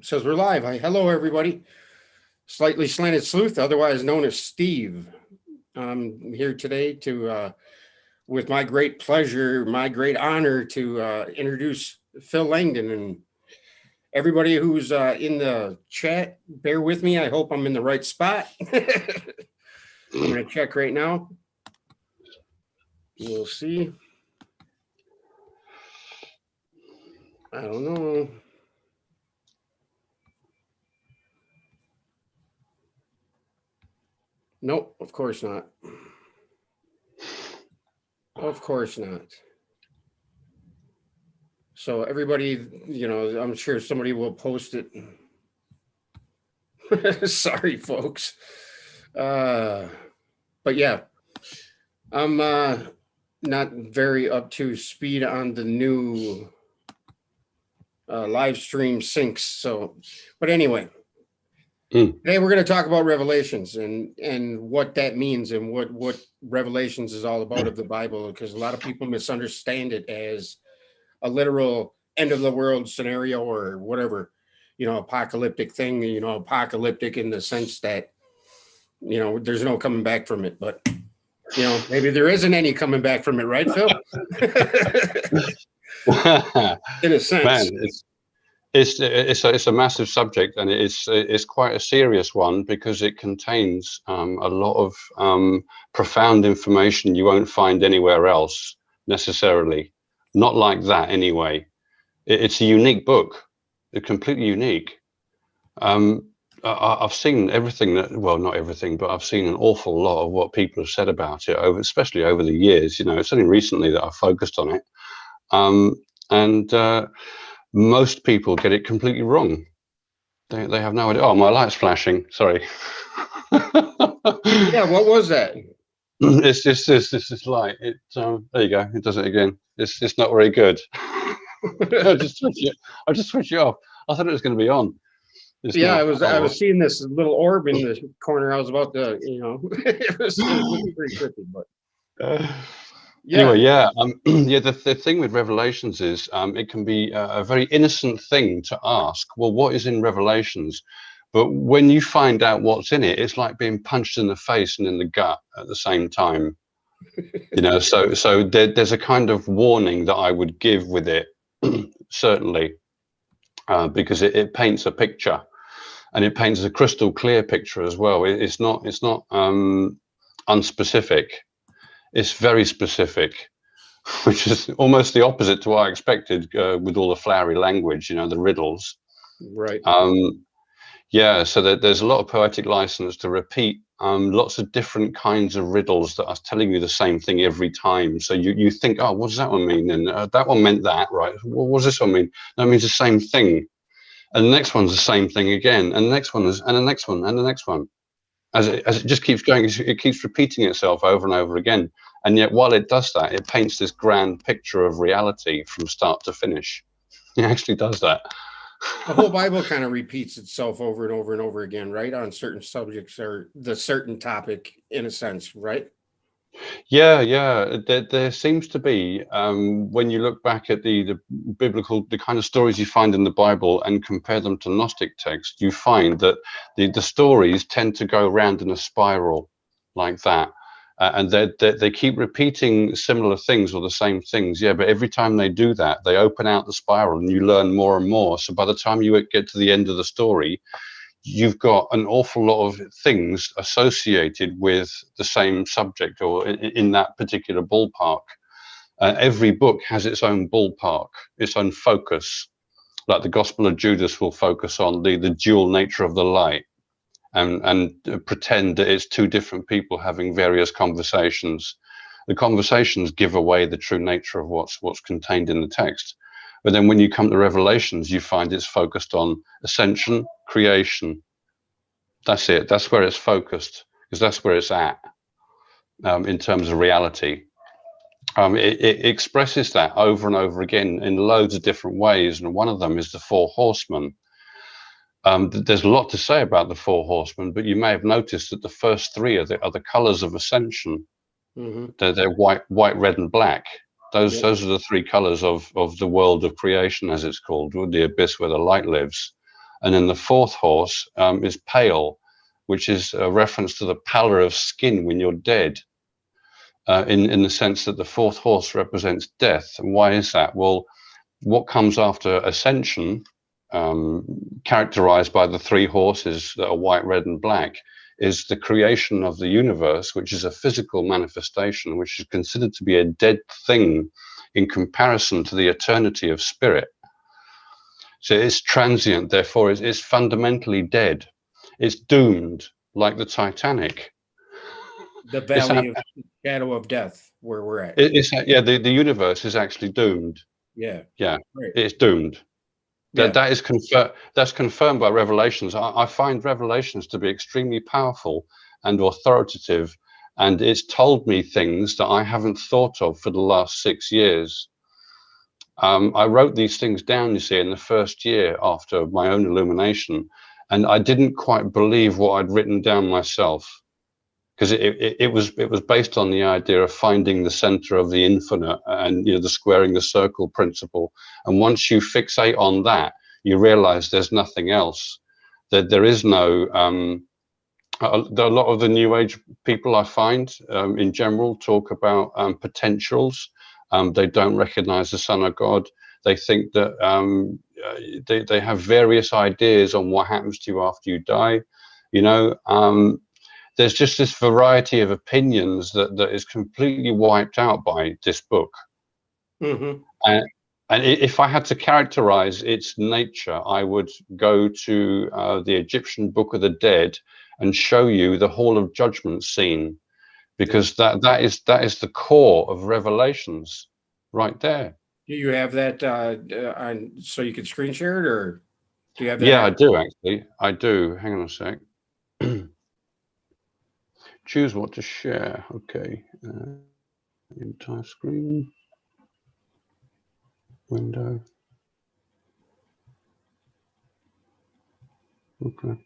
Says we're live. Hello, everybody. Slightly Slanted Sleuth, otherwise known as Steve. I'm here today to, with my great pleasure, my great honor to introduce Phil Langdon. And everybody who's in the chat, bear with me. I hope I'm in the right spot. I'm going to check right now. We'll see. I don't know. Nope, of course not. Of course not. So everybody, I'm sure somebody will post it. Sorry, folks. But yeah, I'm not very up to speed on the new live stream syncs. So, but anyway. Today we're going to talk about Revelations and what that means and what Revelations is all about of the Bible, because a lot of people misunderstand it as a literal end of the world scenario or whatever, apocalyptic thing, apocalyptic in the sense that, there's no coming back from it. But, maybe there isn't any coming back from it, right, Phil? In a sense. Man, it's a massive subject, and it's quite a serious one because it contains a lot of profound information you won't find anywhere else necessarily. Not like that anyway. It's a unique book. It's completely unique. I've seen everything not everything, but I've seen an awful lot of what people have said about it especially over the years. It's only recently that I focused on it. Most people get it completely wrong. They have no idea. Oh, my light's flashing. Sorry. Yeah, what was that? It's just this light. There you go. It does it again. It's not very good. I'll just switch it off. I thought it was going to be on. I was seeing this little orb in the corner. I was about to, it was looking pretty trippy, but. Anyway, the thing with Revelations is it can be a very innocent thing to ask, well, what is in Revelations? But when you find out what's in it, it's like being punched in the face and in the gut at the same time. So there's a kind of warning that I would give with it, certainly, because it paints a picture, and it paints a crystal clear picture as well. It's not unspecific. It's very specific, which is almost the opposite to what I expected with all the flowery language, the riddles. Right. So there's a lot of poetic license to repeat lots of different kinds of riddles that are telling you the same thing every time. So you think, oh, what does that one mean? And that one meant that, right? What does this one mean? That means the same thing. And the next one's the same thing again. And the next one is, and the next one, and the next one. As it just keeps going, it keeps repeating itself over and over again. And yet, while it does that, it paints this grand picture of reality from start to finish. It actually does that. The whole Bible kind of repeats itself over and over and over again, right? On certain subjects or the certain topic, in a sense, right? Yeah. There seems to be, when you look back at the biblical, the kind of stories you find in the Bible and compare them to Gnostic texts, you find that the stories tend to go around in a spiral like that. And they keep repeating similar things or the same things. Yeah, but every time they do that, they open out the spiral and you learn more and more. So by the time you get to the end of the story, you've got an awful lot of things associated with the same subject or in that particular ballpark. Every book has its own ballpark, its own focus. Like the Gospel of Judas will focus on the dual nature of the light and pretend that it's two different people having various conversations. The conversations give away the true nature of what's contained in the text. But then when you come to Revelations, you find it's focused on ascension, creation. That's it. That's where it's focused, because that's where it's at in terms of reality. It expresses that over and over again in loads of different ways. And one of them is the four horsemen. There's a lot to say about the four horsemen, but you may have noticed that the first three are the colors of ascension. Mm-hmm. They're white, red, and black. Those are the three colors of the world of creation, as it's called, the abyss where the light lives. And then the fourth horse is pale, which is a reference to the pallor of skin when you're dead, in the sense that the fourth horse represents death. And why is that? Well, what comes after Ascension, characterized by the three horses that are white, red, and black, is the creation of the universe, which is a physical manifestation, which is considered to be a dead thing in comparison to the eternity of spirit. So it's transient, therefore it's fundamentally dead. It's doomed, like the Titanic. The valley of shadow of death, where we're at. Yeah, the universe is actually doomed. Yeah. Yeah, right. It's doomed. Yeah. That's confirmed by Revelations. I find Revelations to be extremely powerful and authoritative, and it's told me things that I haven't thought of for the last 6 years. I wrote these things down, you see, in the first year after my own illumination, and I didn't quite believe what I'd written down myself, because it was based on the idea of finding the center of the infinite and, you know, the squaring the circle principle. And once you fixate on that, you realize there's nothing else. That there is no. A lot of the New Age people I find, in general, talk about potentials. They don't recognize the Son of God. They think that they have various ideas on what happens to you after you die. You know. There's just this variety of opinions that is completely wiped out by this book. Mm-hmm. And if I had to characterize its nature, I would go to the Egyptian Book of the Dead and show you the Hall of Judgment scene, because that is the core of Revelations right there. Do you have that on so you can screen share it, or do you have that? Yeah, I do actually. I do. Hang on a sec. Choose what to share. Okay. Entire screen. Window. Okay.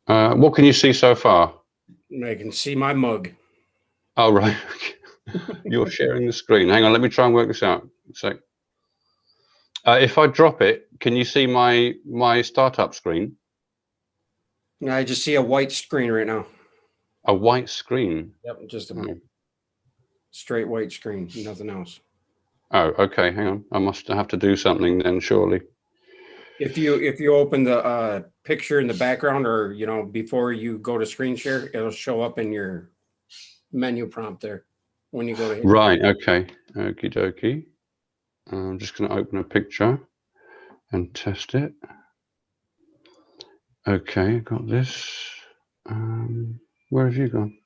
What can you see so far? I can see my mug. Oh, right. You're sharing the screen. Hang on, let me try and work this out. So, if I drop it, can you see my startup screen? I just see a white screen right now. A white screen? Yep, just a straight white screen, nothing else. Oh, okay. Hang on. I must have to do something then, surely. If you open the picture in the background, or before you go to screen share, it'll show up in your menu prompt there when you go to hit. Right. Okay. Okie dokie. I'm just going to open a picture and test it. Okay, got this. Where have you gone?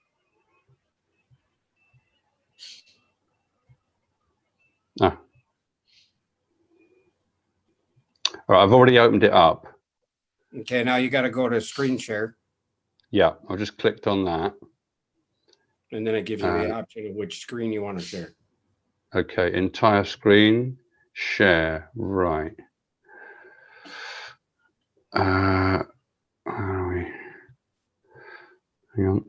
Ah. All right, I've already opened it up. Okay, now you got to go to screen share. Yeah, I just clicked on that. And then it gives you the option of which screen you want to share. Okay, entire screen, share, right. How are we? Hang on.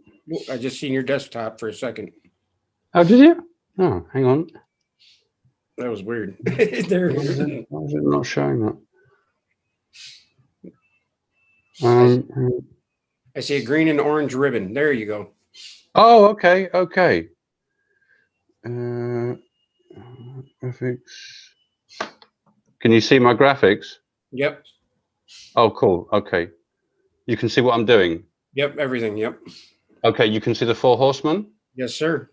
I just seen your desktop for a second. Oh, did you? Oh, hang on. That was weird. There. Why is it not showing that? I see a green and orange ribbon. There you go. Oh, okay, okay. Graphics. Can you see my graphics? Yep. Oh, cool. Okay. You can see what I'm doing? Yep, everything. Yep. Okay, you can see the four horsemen? Yes, sir.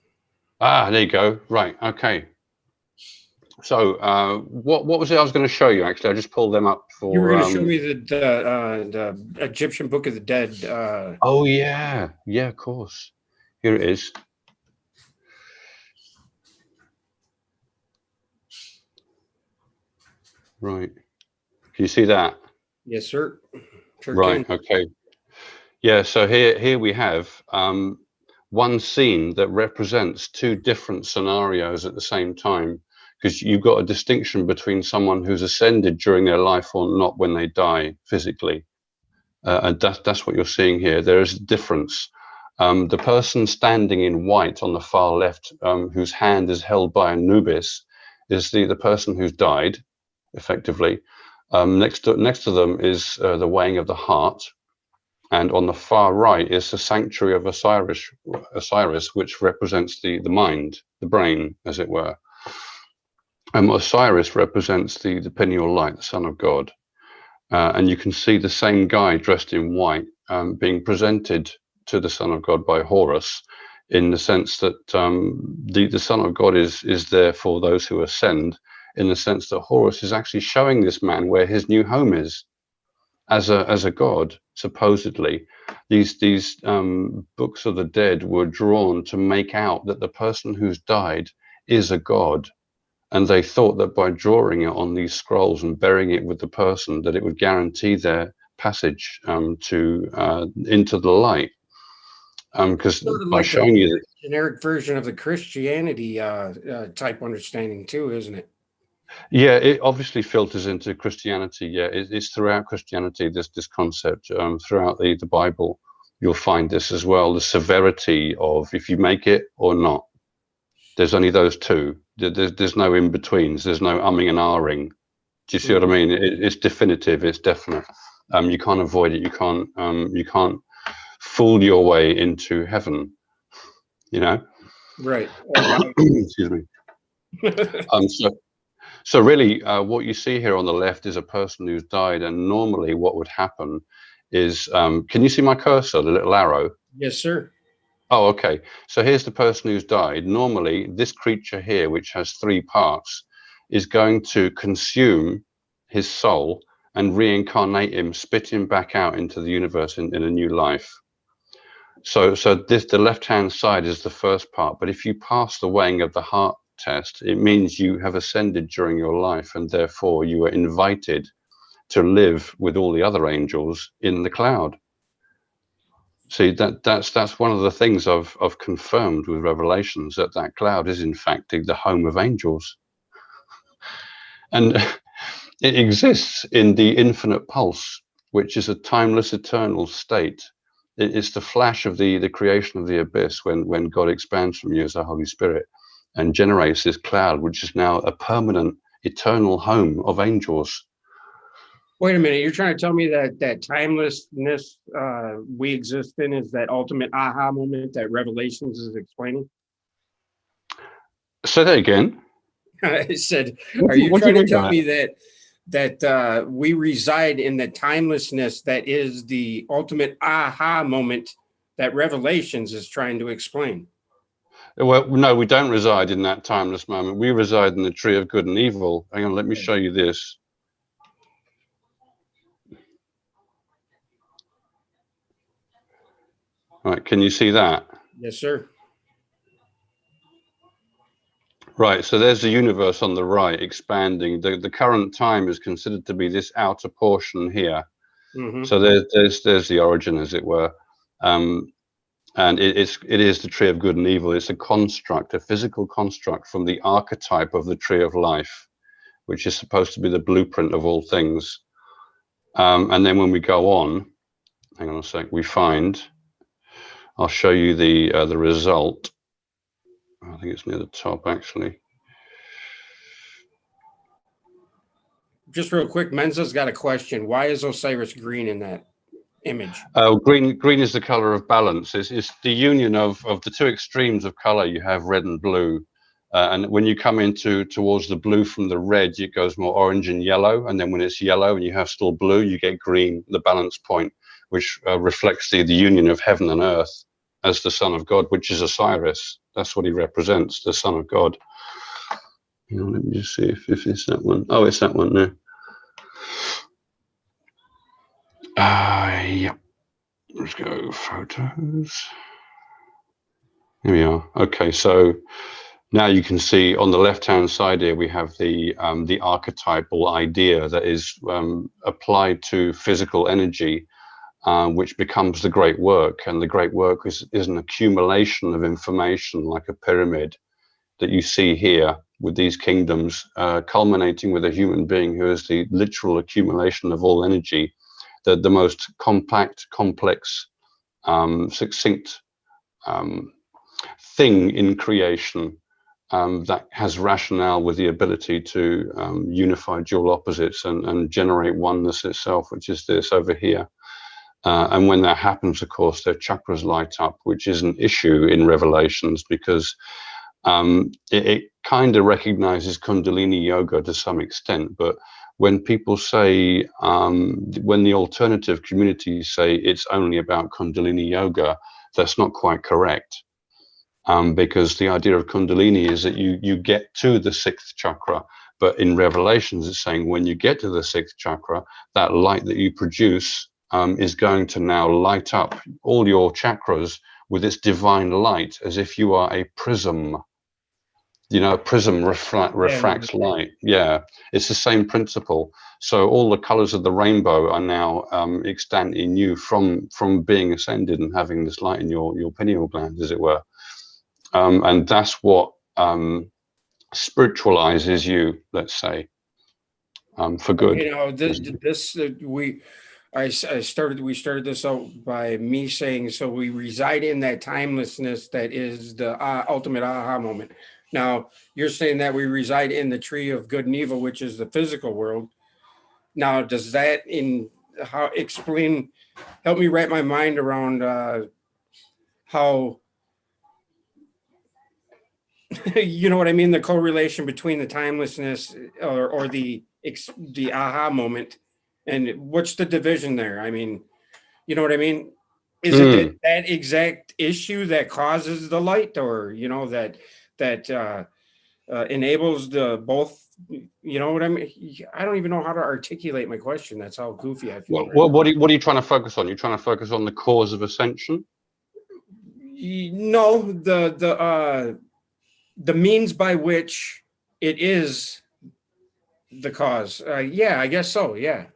Ah, there you go. Right, okay. So, what was it I was going to show you, actually? I just pulled them up for... You were going to show me the Egyptian Book of the Dead. Oh, yeah. Yeah, of course. Here it is. Right. Can you see that? Yes, sir. Sure right, can. Okay. Yeah, so here we have one scene that represents two different scenarios at the same time, because you've got a distinction between someone who's ascended during their life or not when they die physically. And that's what you're seeing here. There is a difference. The person standing in white on the far left, whose hand is held by Anubis, is the person who's died, effectively. Next to them is the weighing of the heart, and on the far right is the sanctuary of Osiris, which represents the mind, the brain, as it were. Osiris represents the pineal light, the Son of God. And you can see the same guy dressed in white being presented to the Son of God by Horus, in the sense that the Son of God is there for those who ascend, in the sense that Horus is actually showing this man where his new home is as a god. Supposedly, these books of the dead were drawn to make out that the person who's died is a god. And they thought that by drawing it on these scrolls and burying it with the person, that it would guarantee their passage into the light. Because Sort of by like the showing you, generic version of the Christianity type understanding too, isn't it? yeah, it obviously filters into Christianity. Yeah, it's throughout Christianity. This concept throughout the Bible, you'll find this as well. The severity of if you make it or not. There's only those two. There's no in betweens. There's no umming and ahhing. Do you see what I mean? It's definitive. It's definite. You can't avoid it. You can't fool your way into heaven. You know. Right. Excuse me. So really, what you see here on the left is a person who's died, and normally what would happen is, can you see my cursor, the little arrow? Yes, sir. Oh, okay. So here's the person who's died. Normally, this creature here, which has 3 parts, is going to consume his soul and reincarnate him, spit him back out into the universe in a new life. So the left-hand side is the first part. But if you pass the weighing of the heart test, it means you have ascended during your life, and therefore you are invited to live with all the other angels in the cloud. See, that's one of the things I've confirmed with Revelations, that cloud is in fact the home of angels, and it exists in the infinite pulse, which is a timeless, eternal state. It's the flash of the creation of the abyss, when God expands from you as the Holy Spirit and generates this cloud, which is now a permanent, eternal home of angels. Wait a minute. You're trying to tell me that timelessness we exist in is that ultimate aha moment that Revelations is explaining? Say that again. I said, What are do you you trying to mean tell by me that we reside in the timelessness that is the ultimate aha moment that Revelations is trying to explain? Well, no, we don't reside in that timeless moment. We reside in the tree of good and evil. Hang on, let me show you this. All right, can you see that? Yes, sir. Right, so there's the universe on the right expanding. The current time is considered to be this outer portion here. Mm-hmm. So there's the origin, as it were. And it is the tree of good and evil. It's a construct, a physical construct from the archetype of the tree of life, which is supposed to be the blueprint of all things. And then when we go on, hang on a sec, we find, I'll show you the result. I think it's near the top, actually. Just real quick, Menza's got a question. Why is Osiris green in that image? Green is the color of balance. It's the union of the two extremes of color. You have red and blue. And when you come towards the blue from the red, it goes more orange and yellow. And then when it's yellow and you have still blue, you get green, the balance point, which reflects the union of heaven and earth as the Son of God, which is Osiris. That's what he represents, the Son of God. You know, let me just see if it's that one. Oh, it's that one there. Yeah. Let's go photos. Here we are. Okay, so now you can see on the left-hand side here we have the archetypal idea that is applied to physical energy, which becomes the great work. And the great work is an accumulation of information, like a pyramid that you see here with these kingdoms, culminating with a human being who is the literal accumulation of all energy, the most compact, complex, succinct thing in creation, that has rationale with the ability to unify dual opposites and generate oneness itself, which is this over here. And when that happens, of course, their chakras light up, which is an issue in Revelations, because it kind of recognizes Kundalini yoga to some extent. But when people say, when the alternative communities say it's only about Kundalini yoga, that's not quite correct. Because the idea of Kundalini is that you get to the sixth chakra, but in Revelations it's saying when you get to the sixth chakra, that light that you produce is going to now light up all your chakras with its divine light, as if you are a prism. You know, a prism refracts light. Yeah, it's the same principle. So all the colors of the rainbow are now extant in you from being ascended and having this light in your pineal gland, as it were. And that's what spiritualizes you, let's say, for good. You know, we started this out by me saying, so we reside in that timelessness that is the ultimate aha moment. Now you're saying that we reside in the tree of good and evil, which is the physical world. Now, does that help me wrap my mind around how, you know what I mean? The correlation between the timelessness or the aha moment, and what's the division there? I mean, you know what I mean? Is it that exact issue that causes the light, or you know that enables the both? You know what I mean? I don't even know how to articulate my question. That's how goofy I feel. What are you trying to focus on? You're trying to focus on the cause of ascension? No, the means by which it is the cause. Yeah, I guess so. Yeah.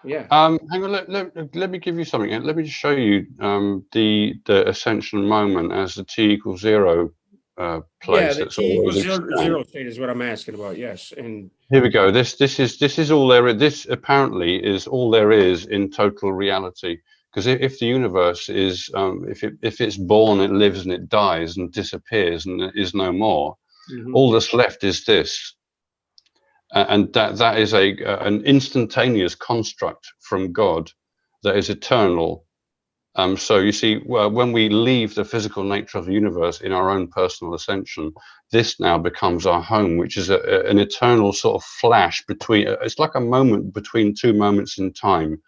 Hang on, let me give you something. Let me just show you the ascension moment as the t equals 0 place. Yeah, the t equals zero state is what I'm asking about. Yes, and here we go. This is all there is. This apparently is all there is in total reality. Because if the universe is, if it's born, it lives and it dies and disappears and it is no more. All that's left is this. And that is an instantaneous construct from God that is eternal. So you see, when we leave the physical nature of the universe in our own personal ascension, this now becomes our home, which is an eternal sort of flash between. It's like a moment between two moments in time.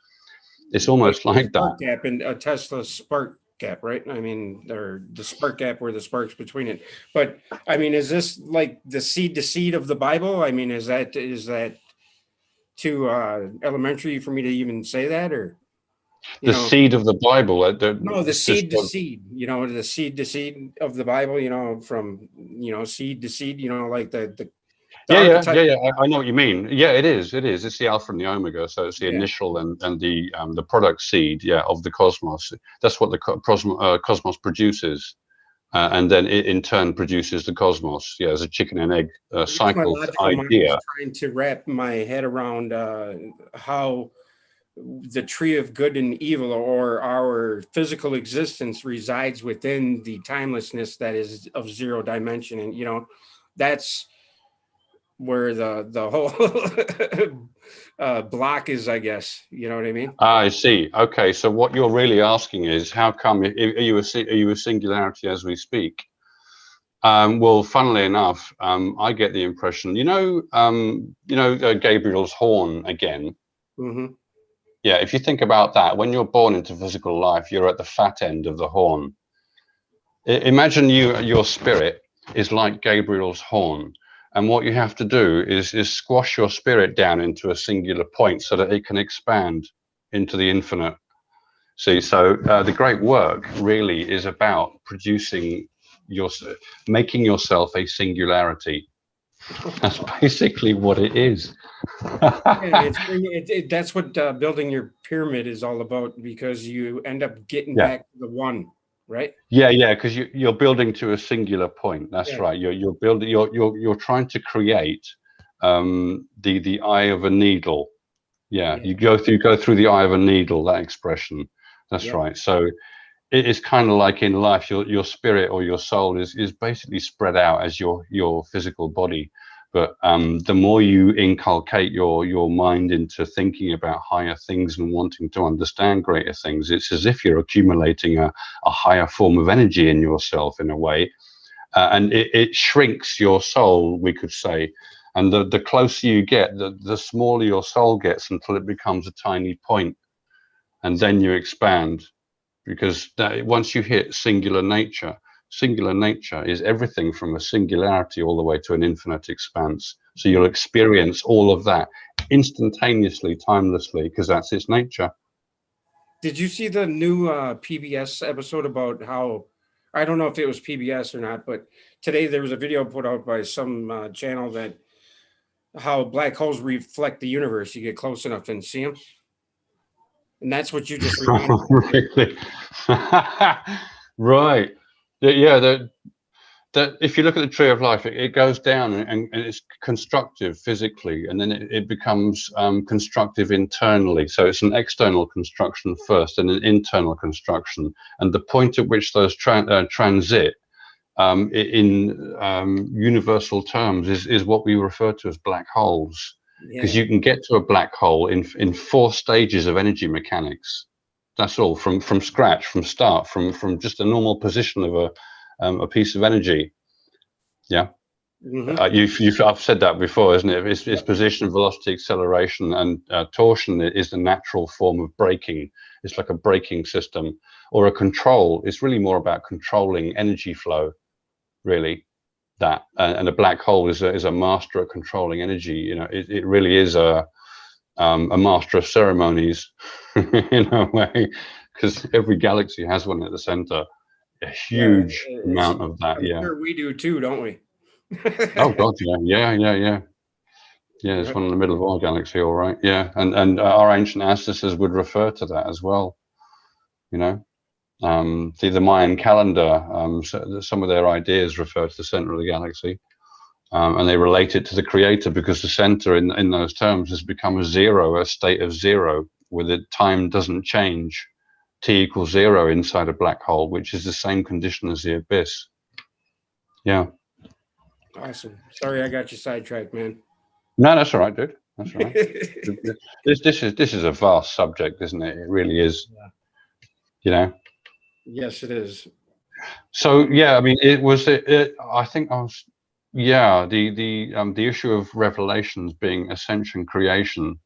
It's almost like that. Spark gap in a Tesla spark gap, right? I mean, or the spark gap where the sparks between it. But I mean, is this like the seed to seed of the Bible? I mean, is that too elementary for me to even say that, or the seed of the Bible? No, the seed to seed. You know, the seed to seed of the Bible. You know, from seed to seed. You know, like the yeah. I know what you mean. Yeah, it is. It's the alpha and the omega. So it's the initial and the product seed, of the cosmos. That's what the cosmos produces, and then it in turn produces the cosmos. Yeah, as a chicken and egg cycle idea. Trying to wrap my head around how the tree of good and evil, or our physical existence, resides within the timelessness that is of zero dimension, and that's where the whole block is, I guess. You know what I mean? I see. Okay, so what you're really asking is, how come are you a singularity as we speak? Well, funnily enough, I get the impression, Gabriel's horn again. Yeah, if you think about that, when you're born into physical life, you're at the fat end of the horn. Imagine your spirit is like Gabriel's horn. And what you have to do is squash your spirit down into a singular point so that it can expand into the infinite. See, so the great work really is about making yourself a singularity. That's basically what it is. That's what building your pyramid is all about, because you end up getting back to the one, right? Yeah, because you're building to a singular point. That's right. You're building. You're trying to create the eye of a needle. You go through the eye of a needle. That expression. That's right. So it's kind of like in life, your spirit or your soul is basically spread out as your physical body. But the more you inculcate your mind into thinking about higher things and wanting to understand greater things, it's as if you're accumulating a higher form of energy in yourself in a way. And it shrinks your soul, we could say. And the closer you get, the smaller your soul gets until it becomes a tiny point. And then you expand. Because once you hit singular nature is everything from a singularity all the way to an infinite expanse. So you'll experience all of that instantaneously, timelessly, because that's its nature. Did you see the new PBS episode about how, I don't know if it was PBS or not, but today there was a video put out by some channel that how black holes reflect the universe. You get close enough and see them. And that's what you just reminded me. Really? Right. Yeah, that if you look at the tree of life, it goes down and it's constructive physically, and then it becomes constructive internally. So it's an external construction first and an internal construction. And the point at which those transit in universal terms is what we refer to as black holes. Because Yeah. you can get to a black hole in 4 stages of energy mechanics. That's all, from scratch, from start, from just a normal position of a piece of energy. Yeah. I've said that before, isn't it? It's position, velocity, acceleration, and torsion is the natural form of braking. It's like a braking system, or a control. It's really more about controlling energy flow, really. That and a black hole is a master at controlling energy. You know, it really is a master of ceremonies in a way, because every galaxy has one at the center. A Yeah. huge amount of that. I'm Yeah. sure we do too, don't we? Oh God, yeah. There's one in the middle of our galaxy, all right. Yeah, and our ancient ancestors would refer to that as well. You know, the Mayan calendar, so some of their ideas refer to the center of the galaxy, and they relate it to the creator, because the center in those terms has become a zero, a state of zero, where the time doesn't change. T equals 0 inside a black hole, which is the same condition as the abyss. Yeah. Awesome. Sorry, I got you sidetracked, man. No, that's all right, dude. That's all right. This is a vast subject, isn't it? It really is. Yeah. You know. Yes, it is. So yeah, I mean, I think I was. Yeah, the issue of revelations being ascension, creation,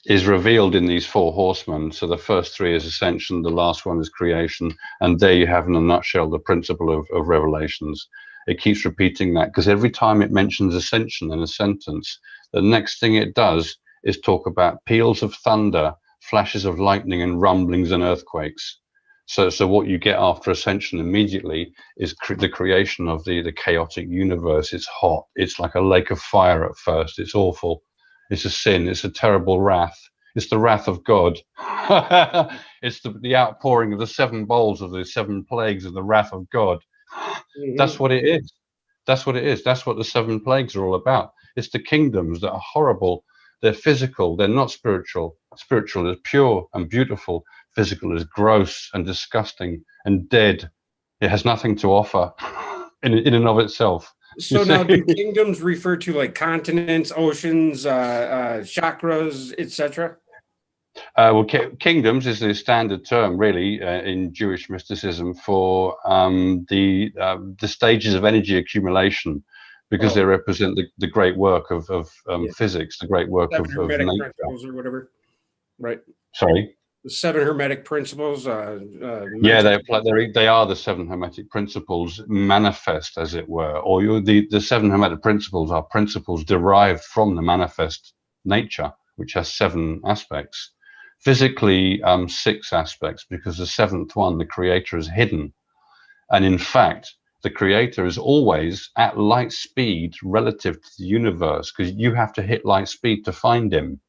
is revealed in these 4 horsemen. So the first 3 is ascension, the last one is creation, and there you have in a nutshell the principle of revelations. It keeps repeating that, because every time it mentions ascension in a sentence, the next thing it does is talk about peals of thunder, flashes of lightning, and rumblings and earthquakes. So what you get after ascension immediately is the creation of the chaotic universe. It's hot. It's like a lake of fire at first. It's awful. It's a sin. It's a terrible wrath. It's the wrath of God. It's the outpouring of the 7 bowls of the 7 plagues of the wrath of God. That's what it is. That's what it is. That's what the 7 plagues are all about. It's the kingdoms that are horrible. They're physical. They're not spiritual. Spiritual is pure and beautiful. Physical is gross and disgusting and dead. It has nothing to offer in and of itself. So now, do kingdoms refer to like continents, oceans, chakras, etc.? Well, kingdoms is the standard term, really, in Jewish mysticism for the stages of energy accumulation, because they represent the great work of physics, the great work 7 of hermetic nature. principles or whatever, right? Sorry. The 7 hermetic principles. Yeah, they are the 7 hermetic principles manifest, as it were, or the 7 hermetic principles are principles derived from the manifest nature, which has 7 aspects. Physically, 6 aspects, because the 7th one, the creator, is hidden. And in fact, the creator is always at light speed relative to the universe, because you have to hit light speed to find him.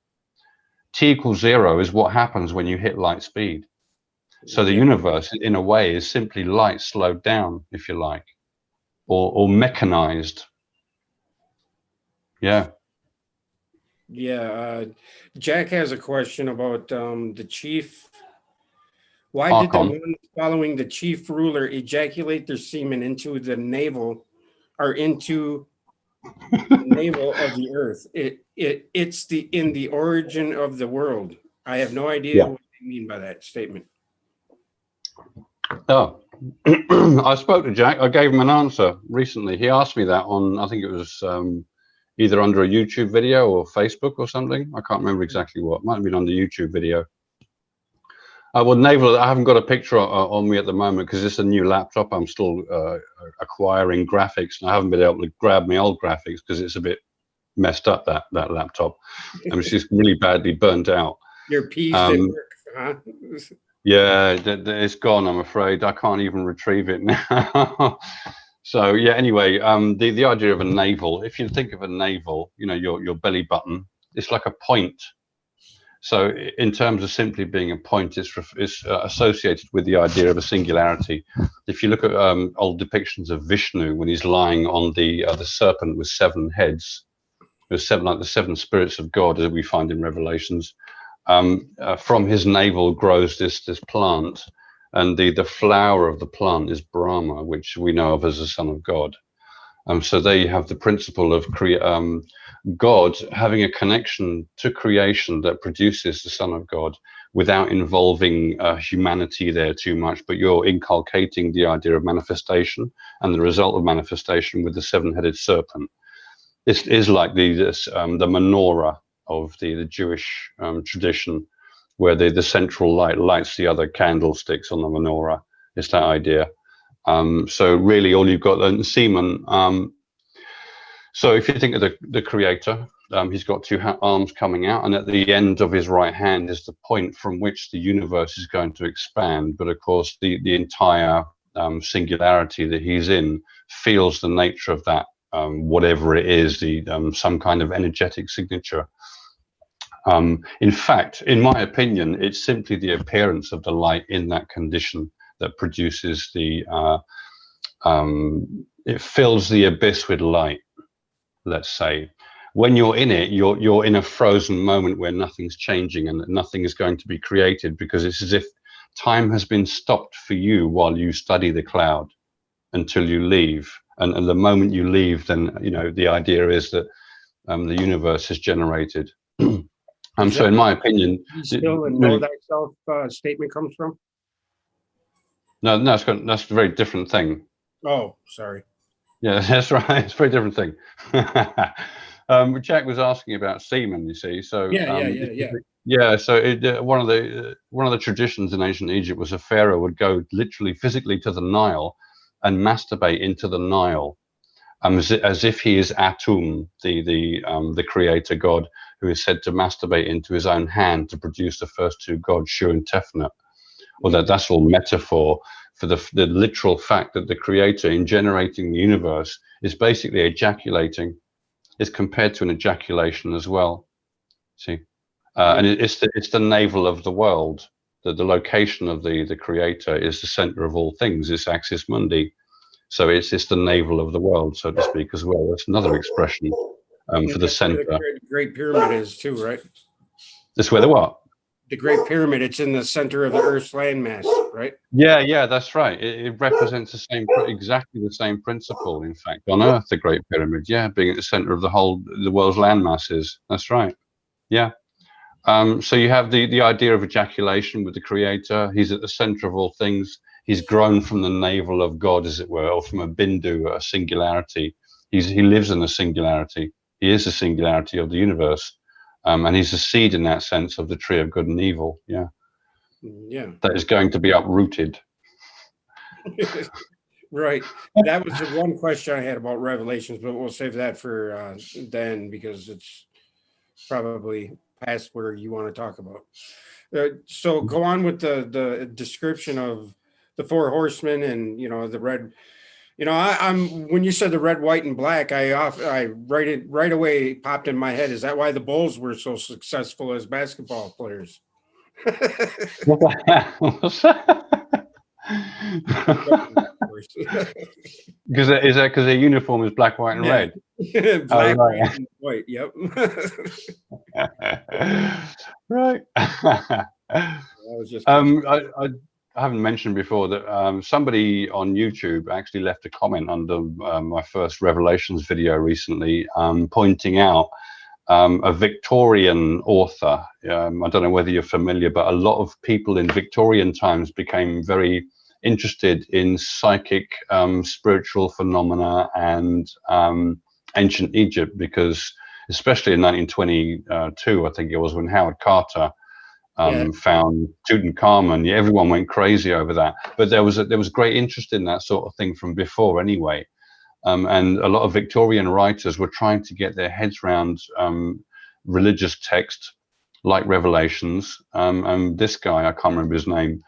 T equals 0 is what happens when you hit light speed. So the universe, in a way, is simply light slowed down, if you like, or mechanized. Yeah. Yeah. Jack has a question about the chief Why did the Archon. ones following the chief ruler ejaculate their semen into the navel or into the navel of the earth? It's the in the origin of the world. I have no idea Yeah. what they mean by that statement. Oh, I spoke to Jack. I gave him an answer recently. He asked me that on, I think it was either under a YouTube video or Facebook or something. I can't remember exactly what. Might have been on the YouTube video. Well, naval, I haven't got a picture on me at the moment because it's a new laptop. I'm still acquiring graphics, and I haven't been able to grab my old graphics because it's a bit messed up, that laptop. I mean, it's just really badly burnt out. Your P's didn't work, huh? Yeah, it's gone, I'm afraid. I can't even retrieve it now. So yeah, anyway, the idea of a navel, if you think of a navel, you know, your belly button, it's like a point. So in terms of simply being a point, it's associated with the idea of a singularity. If you look at old depictions of Vishnu when he's lying on the serpent with 7 heads, there's 7, like the 7 spirits of God, as we find in Revelations. From his navel grows this plant, and the flower of the plant is Brahma, which we know of as the Son of God. So there you have the principle of God having a connection to creation that produces the Son of God without involving humanity there too much, but you're inculcating the idea of manifestation and the result of manifestation with the 7-headed serpent. This is like the menorah of the Jewish tradition, where the central light lights the other candlesticks on the menorah. It's that idea. So really all you've got in semen. So if you think of the creator, he's got 2 arms coming out, and at the end of his right hand is the point from which the universe is going to expand. But of course, the entire singularity that he's in feels the nature of that, whatever it is, some kind of energetic signature. In fact, in my opinion, it's simply the appearance of the light in that condition that produces it fills the abyss with light. Let's say, when you're in it, you're in a frozen moment where nothing's changing and nothing is going to be created, because it's as if time has been stopped for you while you study the cloud until you leave. And the moment you leave, then, you know, the idea is that the universe is generated. So in my opinion, still and know thyself statement comes from? No, that's a very different thing. Oh, sorry. Yeah, that's right. It's a very different thing. Jack was asking about semen, you see. So yeah. So one of the traditions in ancient Egypt was a pharaoh would go literally physically to the Nile and masturbate into the Nile, as if he is Atum, the creator god, who is said to masturbate into his own hand to produce the first 2 gods, Shu and Tefnut. Well, that's all metaphor for the literal fact that the creator, in generating the universe, is basically ejaculating. Is compared to an ejaculation as well. See, and it's the navel of the world. The location of the creator is the center of all things. It's axis mundi, so it's the navel of the world, so to speak, as well. That's another expression for the center. The Great Pyramid is too, right? That's where the what? The Great Pyramid, it's in the center of the Earth's landmass, right? Yeah, that's right. It represents exactly the same principle, in fact, on Earth, the Great Pyramid, being at the center of the world's land masses. That's right. Yeah. So you have the idea of ejaculation with the creator. He's at the center of all things. He's grown from the navel of God, as it were, or from a bindu, a singularity. He lives in a singularity. He is the singularity of the universe. And he's a seed in that sense of the tree of good and evil. Yeah. That is going to be uprooted. Right. That was the one question I had about Revelations, but we'll save that for then, because it's probably past where you want to talk about. So go on with the description of the 4 horsemen and, the red. I'm when you said the red, white, and black, I right away popped in my head. Is that why the Bulls were so successful as basketball players? What's that? Because their uniform is black, white, and red? Black, white, and white. Yep. Right. I was just I haven't mentioned before that somebody on YouTube actually left a comment under my first Revelations video recently, pointing out a Victorian author. I don't know whether you're familiar, but a lot of people in Victorian times became very interested in psychic, spiritual phenomena and ancient Egypt, because especially in 1922, I think it was, when Howard Carter found Tutankhamun. Yeah, everyone went crazy over that. But there was great interest in that sort of thing from before anyway. And a lot of Victorian writers were trying to get their heads around religious text like Revelations. And this guy, I can't remember his name,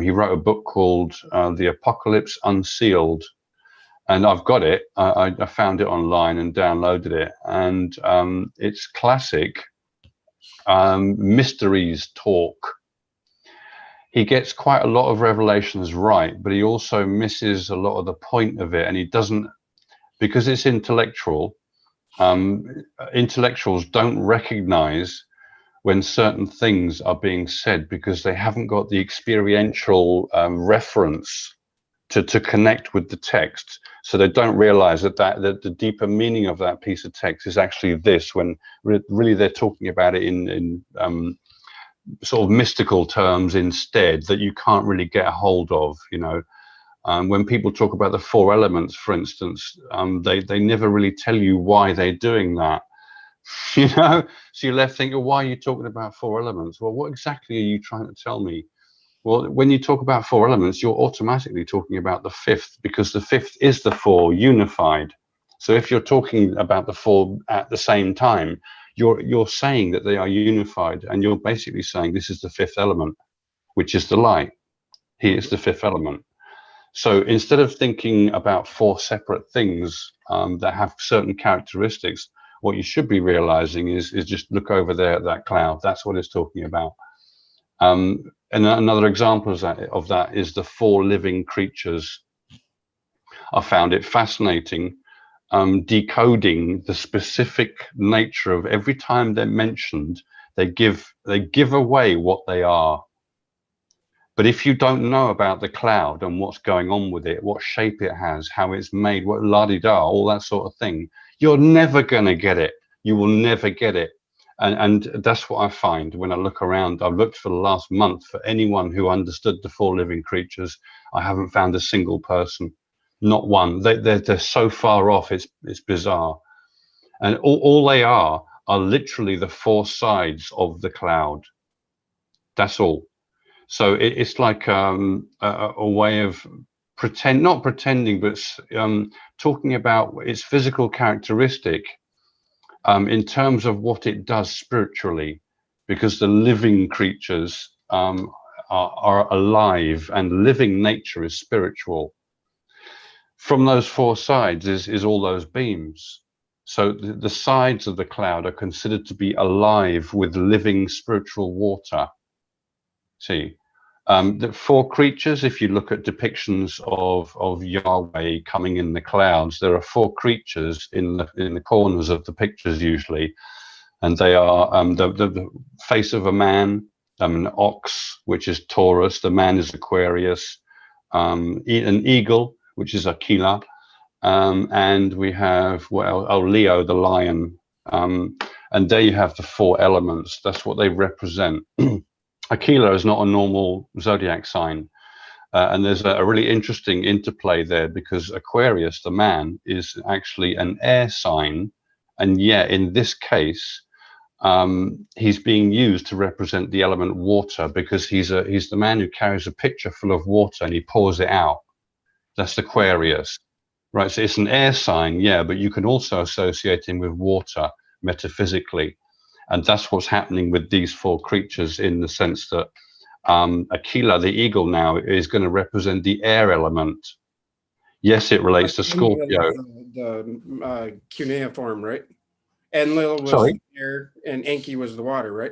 he wrote a book called The Apocalypse Unsealed. And I've got it. I found it online and downloaded it. And it's classic mysteries talk. He gets quite a lot of Revelations right, but he also misses a lot of the point of it. And he doesn't, because it's intellectual, intellectuals don't recognize when certain things are being said because they haven't got the experiential reference to connect with the text. So they don't realize that the deeper meaning of that piece of text is actually this, when really they're talking about it in sort of mystical terms instead, that you can't really get a hold of, you know. When people talk about the four elements, for instance, they never really tell you why they're doing that. You know, so you're left thinking, why are you talking about four elements? Well, what exactly are you trying to tell me? Well, when you talk about four elements, you're automatically talking about the fifth, because the fifth is the four unified. So if you're talking about the four at the same time, you're saying that they are unified, and you're basically saying this is the fifth element, which is the light. He is the fifth element. So instead of thinking about four separate things that have certain characteristics, what you should be realizing is just look over there at that cloud. That's what it's talking about. And another example of that is the four living creatures. I found it fascinating, decoding the specific nature of every time they're mentioned. They give away what they are. But if you don't know about the cloud and what's going on with it, what shape it has, how it's made, what la-di-da, all that sort of thing, you're never going to get it. You will never get it. And that's what I find when I look around. I've looked for the last month for anyone who understood the four living creatures. I haven't found a single person, not one. They're so far off, it's bizarre. And all they are literally the four sides of the cloud. That's all. So it's like a way of not pretending, but talking about its physical characteristic in terms of what it does spiritually, because the living creatures are alive, and living nature is spiritual. From those four sides is all those beams. So the sides of the cloud are considered to be alive with living spiritual water. See, the four creatures, if you look at depictions of Yahweh coming in the clouds, there are four creatures in the corners of the pictures usually, and they are the face of a man, an ox, which is Taurus, the man is Aquarius, an eagle, which is Aquila, and we have Leo, the lion, and there you have the four elements. That's what they represent. Aquila is not a normal zodiac sign. And there's a really interesting interplay there, because Aquarius, the man, is actually an air sign. And yet, in this case, he's being used to represent the element water, because he's the man who carries a pitcher full of water and he pours it out. That's Aquarius, right? So it's an air sign, yeah, but you can also associate him with water metaphysically. And that's what's happening with these four creatures, in the sense that Aquila, the eagle, now is going to represent the air element. Yes, it relates to Scorpio. The cuneiform, right? Enlil was Sorry? the air, and Enki was the water, right?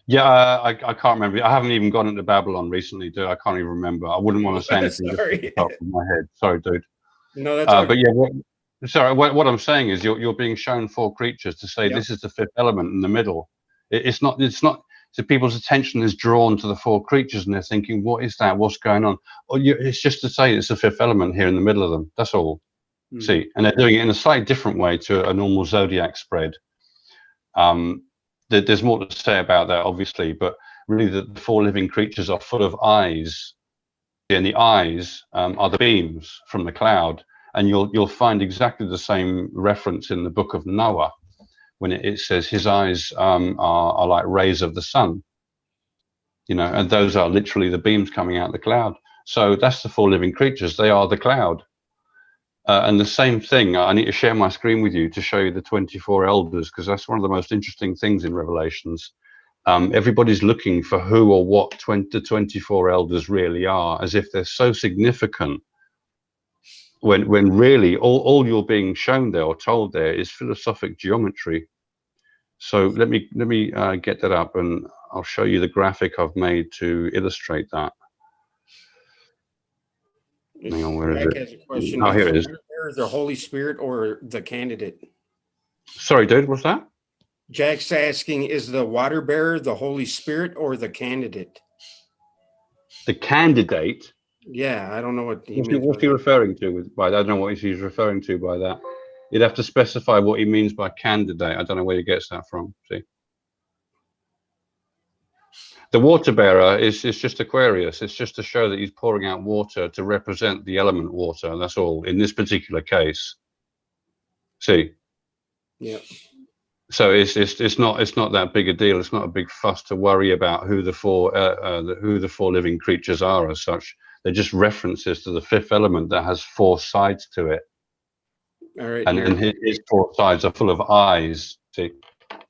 Yeah, I can't remember. I haven't even gone into Babylon recently, dude. I can't even remember. I wouldn't want to say anything just off the top of my head. Sorry, dude. No, that's okay. But yeah, what I'm saying is you're being shown four creatures to say this is the fifth element in the middle. It's not. So people's attention is drawn to the four creatures, and they're thinking, what is that? What's going on? Or it's just to say it's the fifth element here in the middle of them. That's all. See, and they're doing it in a slightly different way to a normal zodiac spread. There's more to say about that, obviously, but really the four living creatures are full of eyes, and the eyes are the beams from the cloud. And you'll find exactly the same reference in the book of Noah, when it says his eyes are like rays of the sun, you know, and those are literally the beams coming out of the cloud. So that's the four living creatures. They are the cloud. And the same thing, I need to share my screen with you to show you the 24 elders, because that's one of the most interesting things in Revelations. Everybody's looking for who or what the 24 elders really are, as if they're so significant, when really all you're being shown there or told there is philosophic geometry. So let me get that up, and I'll show you the graphic I've made to illustrate that. Hang on, where is it? Has a question. Oh, here it is. Is the Holy Spirit or the candidate? Sorry, dude, what's that? Jack's asking, is the water bearer the Holy Spirit or the candidate? The candidate? Yeah, I don't know what he means. What's he referring to by that? I don't know what he's referring to by that. You'd have to specify what he means by candidate. I don't know where he gets that from. See, the water bearer is just Aquarius. It's just to show that he's pouring out water to represent the element water. That's all in this particular case. See. Yeah. So it's not that big a deal. It's not a big fuss to worry about who the four living creatures are as such. They're just references to the fifth element that has four sides to it. All right. And his four sides are full of eyes. See,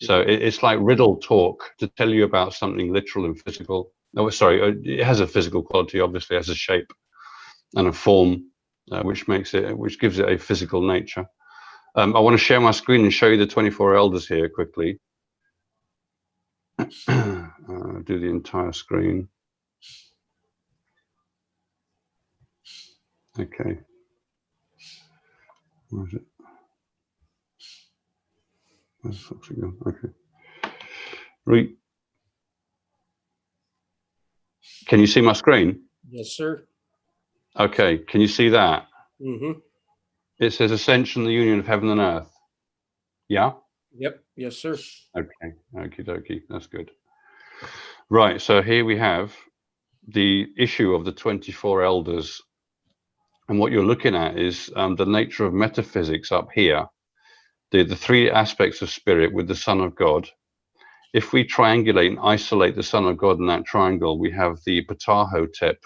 so it's like riddle talk to tell you about something literal and physical. No, sorry, it has a physical quality. Obviously, it has a shape and a form, which gives it a physical nature. I want to share my screen and show you the 24 elders here quickly. Do the entire screen. Okay. Where is it? Where's Foxy gone? Okay. Can you see my screen? Yes, sir. Okay. Can you see that? Mm-hmm. It says Ascension, the union of heaven and earth. Yeah? Yep. Yes, sir. Okay. Okie dokie. That's good. Right. So here we have the issue of the 24 elders. And what you're looking at is the nature of metaphysics up here. The three aspects of spirit with the Son of God. If we triangulate and isolate the Son of God in that triangle, we have the Ptah-hotep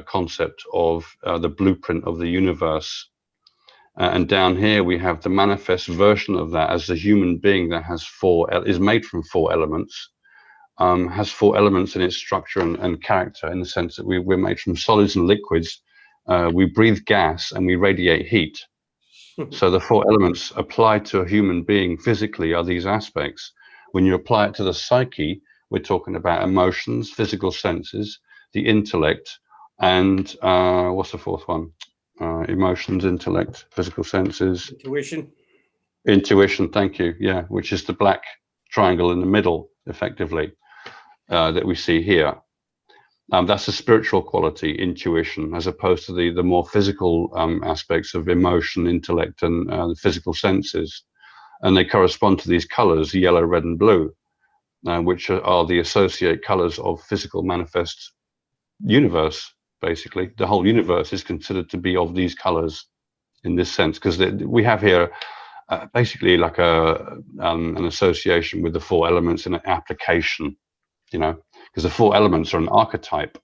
concept of the blueprint of the universe. And down here we have the manifest version of that as a human being that has is made from four elements, has four elements in its structure and character, in the sense that we're made from solids and liquids. We breathe gas and we radiate heat. So the four elements applied to a human being physically are these aspects. When you apply it to the psyche, we're talking about emotions, physical senses, the intellect, and what's the fourth one? Emotions, intellect, physical senses. Intuition, thank you. Yeah, which is the black triangle in the middle, effectively, that we see here. That's a spiritual quality, intuition, as opposed to the more physical aspects of emotion, intellect, and the physical senses. And they correspond to these colors, yellow, red, and blue, which are the associate colors of physical manifest universe. Basically, the whole universe is considered to be of these colors in this sense, because we have here basically like an association with the four elements in an application, you know, because the four elements are an archetype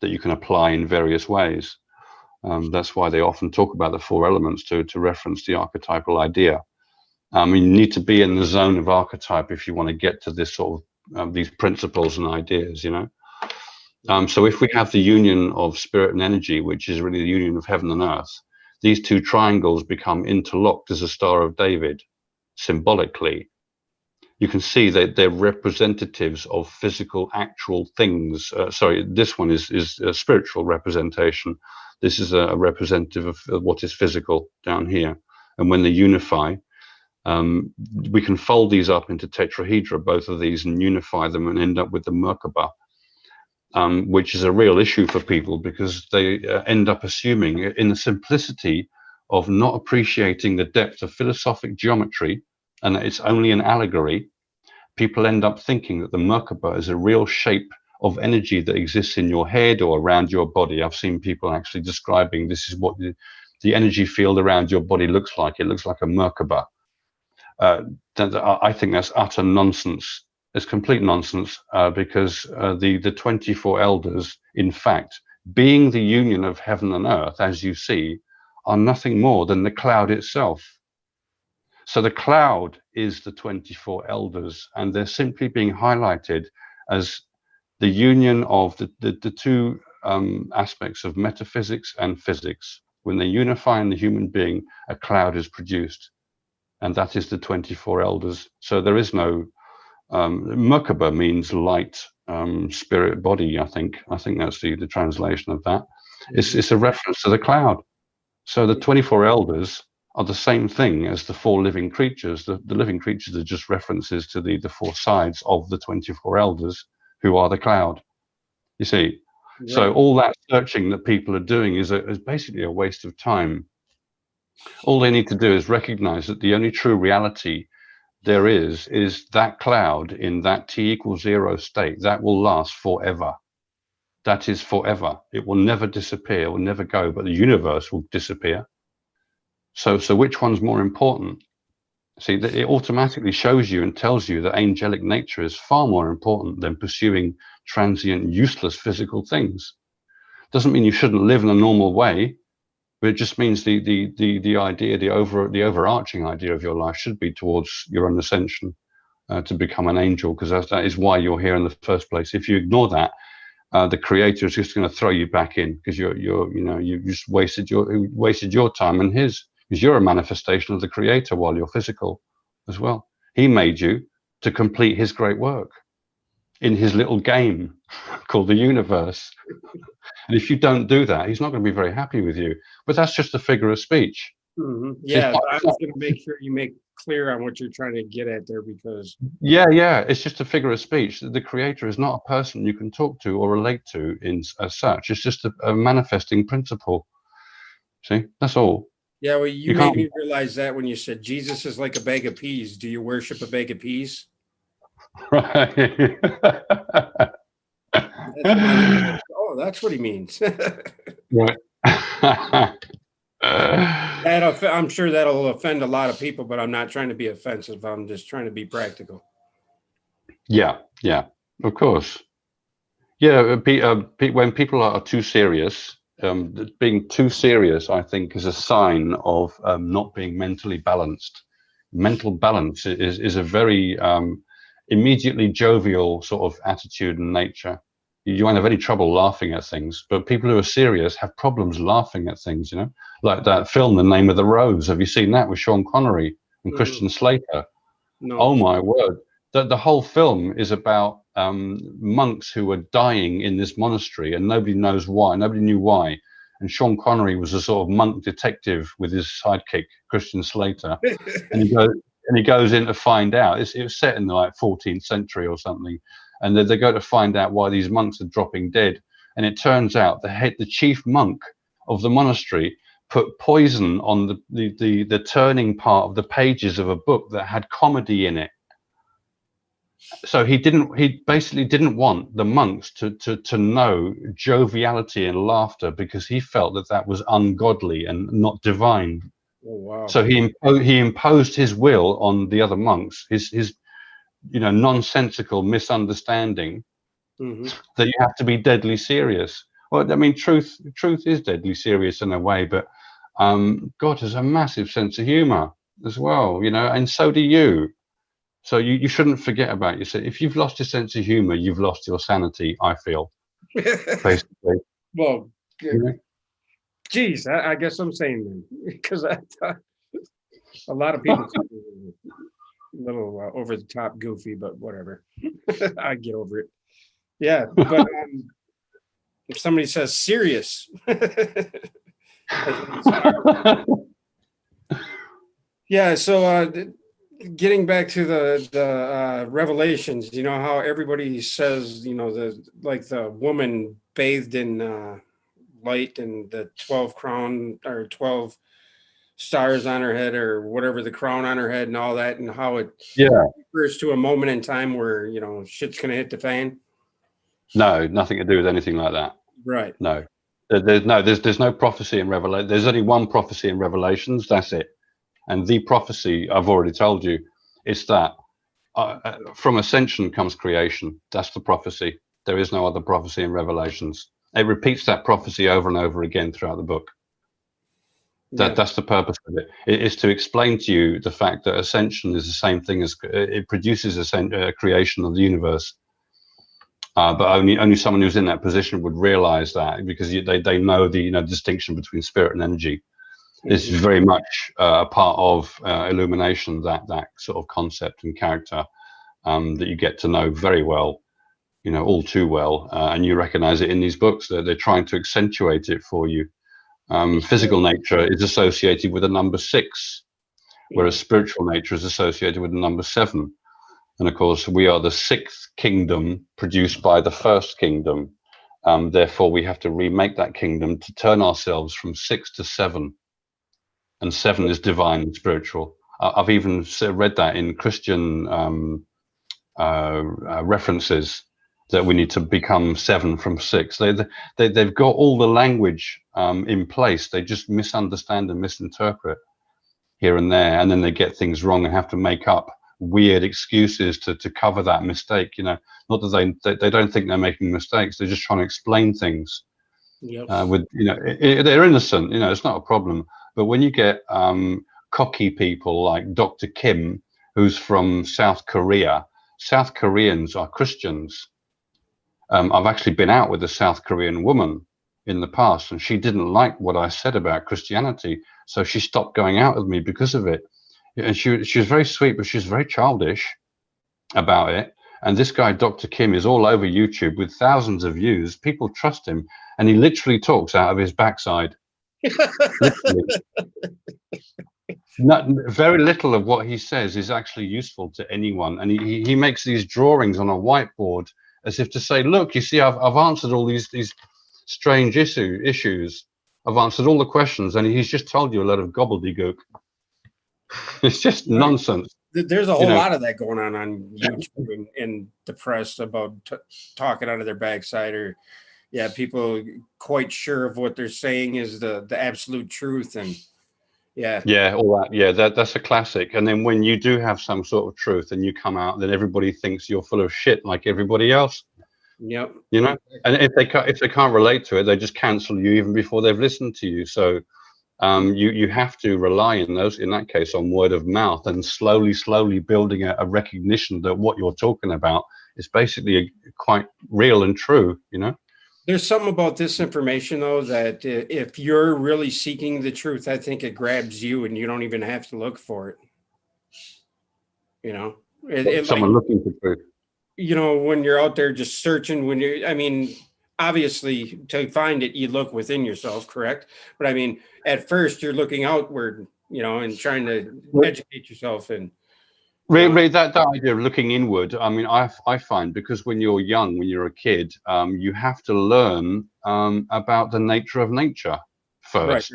that you can apply in various ways. That's why they often talk about the four elements to reference the archetypal idea. You need to be in the zone of archetype if you want to get to this sort of these principles and ideas, you know. So if we have the union of spirit and energy, which is really the union of heaven and earth, these two triangles become interlocked as a Star of David, symbolically. You can see that they're representatives of physical, actual things. Sorry, this one is a spiritual representation. This is a representative of what is physical down here. And when they unify, We can fold these up into tetrahedra, both of these, and unify them and end up with the Merkaba, which is a real issue for people because they end up assuming, in the simplicity of not appreciating the depth of philosophic geometry, and that it's only an allegory, people end up thinking that the Merkaba is a real shape of energy that exists in your head or around your body. I've seen people actually describing this is what the energy field around your body looks like. It looks like a Merkaba. I think that's utter nonsense. It's complete nonsense because the 24 elders, in fact, being the union of heaven and earth, as you see, are nothing more than the cloud itself. So the cloud is the 24 elders, and they're simply being highlighted as the union of the two aspects of metaphysics and physics. When they unify in the human being, a cloud is produced, and that is the 24 elders. So there is no Merkaba means light, spirit, body. I think that's the translation of that. It's a reference to the cloud. So the 24 elders are the same thing as the four living creatures. The living creatures are just references to the four sides of the 24 elders, who are the cloud. You see, right. So all that searching that people are doing is basically a waste of time. All they need to do is recognize that the only true reality there is that cloud in that t=0 state that will last forever. That is forever. It will never disappear, it will never go, but the universe will disappear. So which one's more important? See, that it automatically shows you and tells you that angelic nature is far more important than pursuing transient, useless physical things. Doesn't mean you shouldn't live in a normal way, but it just means the idea, the overarching idea of your life should be towards your own ascension, to become an angel, because that is why you're here in the first place. If you ignore that, the Creator is just going to throw you back in because you just wasted your time and his. Because you're a manifestation of the Creator while you're physical as well. He made you to complete his great work in his little game called the universe. And if you don't do that, he's not going to be very happy with you. But that's just a figure of speech. Mm-hmm. Yeah, I was going to make sure you make clear on what you're trying to get at there, because yeah, it's just a figure of speech. The Creator is not a person you can talk to or relate to as such. It's just a manifesting principle. See, that's all. Yeah, well, you made me realize that when you said Jesus is like a bag of peas. Do you worship a bag of peas? Right. That's what he means. Right. I'm sure that'll offend a lot of people, but I'm not trying to be offensive. I'm just trying to be practical. Yeah, of course. Yeah, when people are too serious, being too serious, I think, is a sign of not being mentally balanced. Mental balance is a very immediately jovial sort of attitude and nature. You won't have any trouble laughing at things, but people who are serious have problems laughing at things, like that film, The Name of the Rose. Have you seen that with Sean Connery and Christian Slater? No. Oh my word. The whole film is about monks who were dying in this monastery and nobody knows why. Nobody knew why. And Sean Connery was a sort of monk detective with his sidekick, Christian Slater. and he goes in to find out. It was set in the 14th century or something. And they go to find out why these monks are dropping dead. And it turns out the chief monk of the monastery put poison on the turning part of the pages of a book that had comedy in it. So he basically didn't want the monks to know joviality and laughter, because he felt that was ungodly and not divine. Oh, wow. So he imposed his will on the other monks, his nonsensical misunderstanding that you have to be deadly serious. Well, I mean, truth is deadly serious in a way, but God has a massive sense of humor as well, and so do you. So you shouldn't forget about yourself. If you've lost your sense of humor, you've lost your sanity, I feel, basically. Well, geez, I guess I'm saying that, because a lot of people think a little over the top goofy, but whatever. I get over it. Yeah, but if somebody says serious, yeah. So getting back to the revelations, you know how everybody says, you know, the woman bathed in light and the 12 crown or 12 stars on her head or whatever, the crown on her head and all that, and how it Yeah. refers to a moment in time where, you know, shit's gonna hit the fan. No, nothing to do with anything like that. Right. No. There's no prophecy in Revelation. There's only one prophecy in Revelations. That's it. And the prophecy I've already told you, it's that from Ascension comes creation. That's the prophecy. There is no other prophecy in Revelations. It repeats that prophecy over and over again throughout the book. Yeah. That's the purpose of it. It is to explain to you the fact that Ascension is the same thing as it produces a creation of the universe. But only someone who's in that position would realize that, because they know the distinction between spirit and energy. This is very much a part of illumination, that sort of concept and character that you get to know very well, all too well, and you recognize it in these books. They're trying to accentuate it for you. Physical nature is associated with the number 6, whereas spiritual nature is associated with the number 7. And of course, we are the 6th kingdom produced by the 1st kingdom. Therefore, we have to remake that kingdom to turn ourselves from 6 to 7. And 7 is divine and spiritual. I've even read that in Christian references, that we need to become 7 from 6. They've got all the language in place. They just misunderstand and misinterpret here and there, and then they get things wrong and have to make up weird excuses to cover that mistake. Not that they don't think they're making mistakes. They're just trying to explain things. Yep. With they're innocent. It's not a problem. But when you get cocky people like Dr. Kim, who's from South Korea, South Koreans are Christians. I've actually been out with a South Korean woman in the past, and she didn't like what I said about Christianity, so she stopped going out with me because of it. And she was very sweet, but she's very childish about it. And this guy, Dr. Kim, is all over YouTube with thousands of views. People trust him, and he literally talks out of his backside. Literally. Very little of what he says is actually useful to anyone. And he makes these drawings on a whiteboard as if to say, look, you see, I've answered all these strange issues. I've answered all the questions, and he's just told you a lot of gobbledygook. It's just nonsense. There's a whole lot of that going on YouTube and the press about talking out of their backside, or people quite sure of what they're saying is the absolute truth. And all that. That's a classic. And then when you do have some sort of truth and you come out, then everybody thinks you're full of shit like everybody else. Yep. And if they can't relate to it, they just cancel you even before they've listened to you. So you have to rely in that case on word of mouth, and slowly building a recognition that what you're talking about is basically quite real and true. There's something about this information, though, that if you're really seeking the truth, I think it grabs you and you don't even have to look for it. Someone looking for truth. When you're out there just searching, obviously to find it, you look within yourself, correct? But at first you're looking outward, and trying to educate yourself. And really, that idea of looking inward, I find, because when you're young, when you're a kid, you have to learn about the nature of nature first.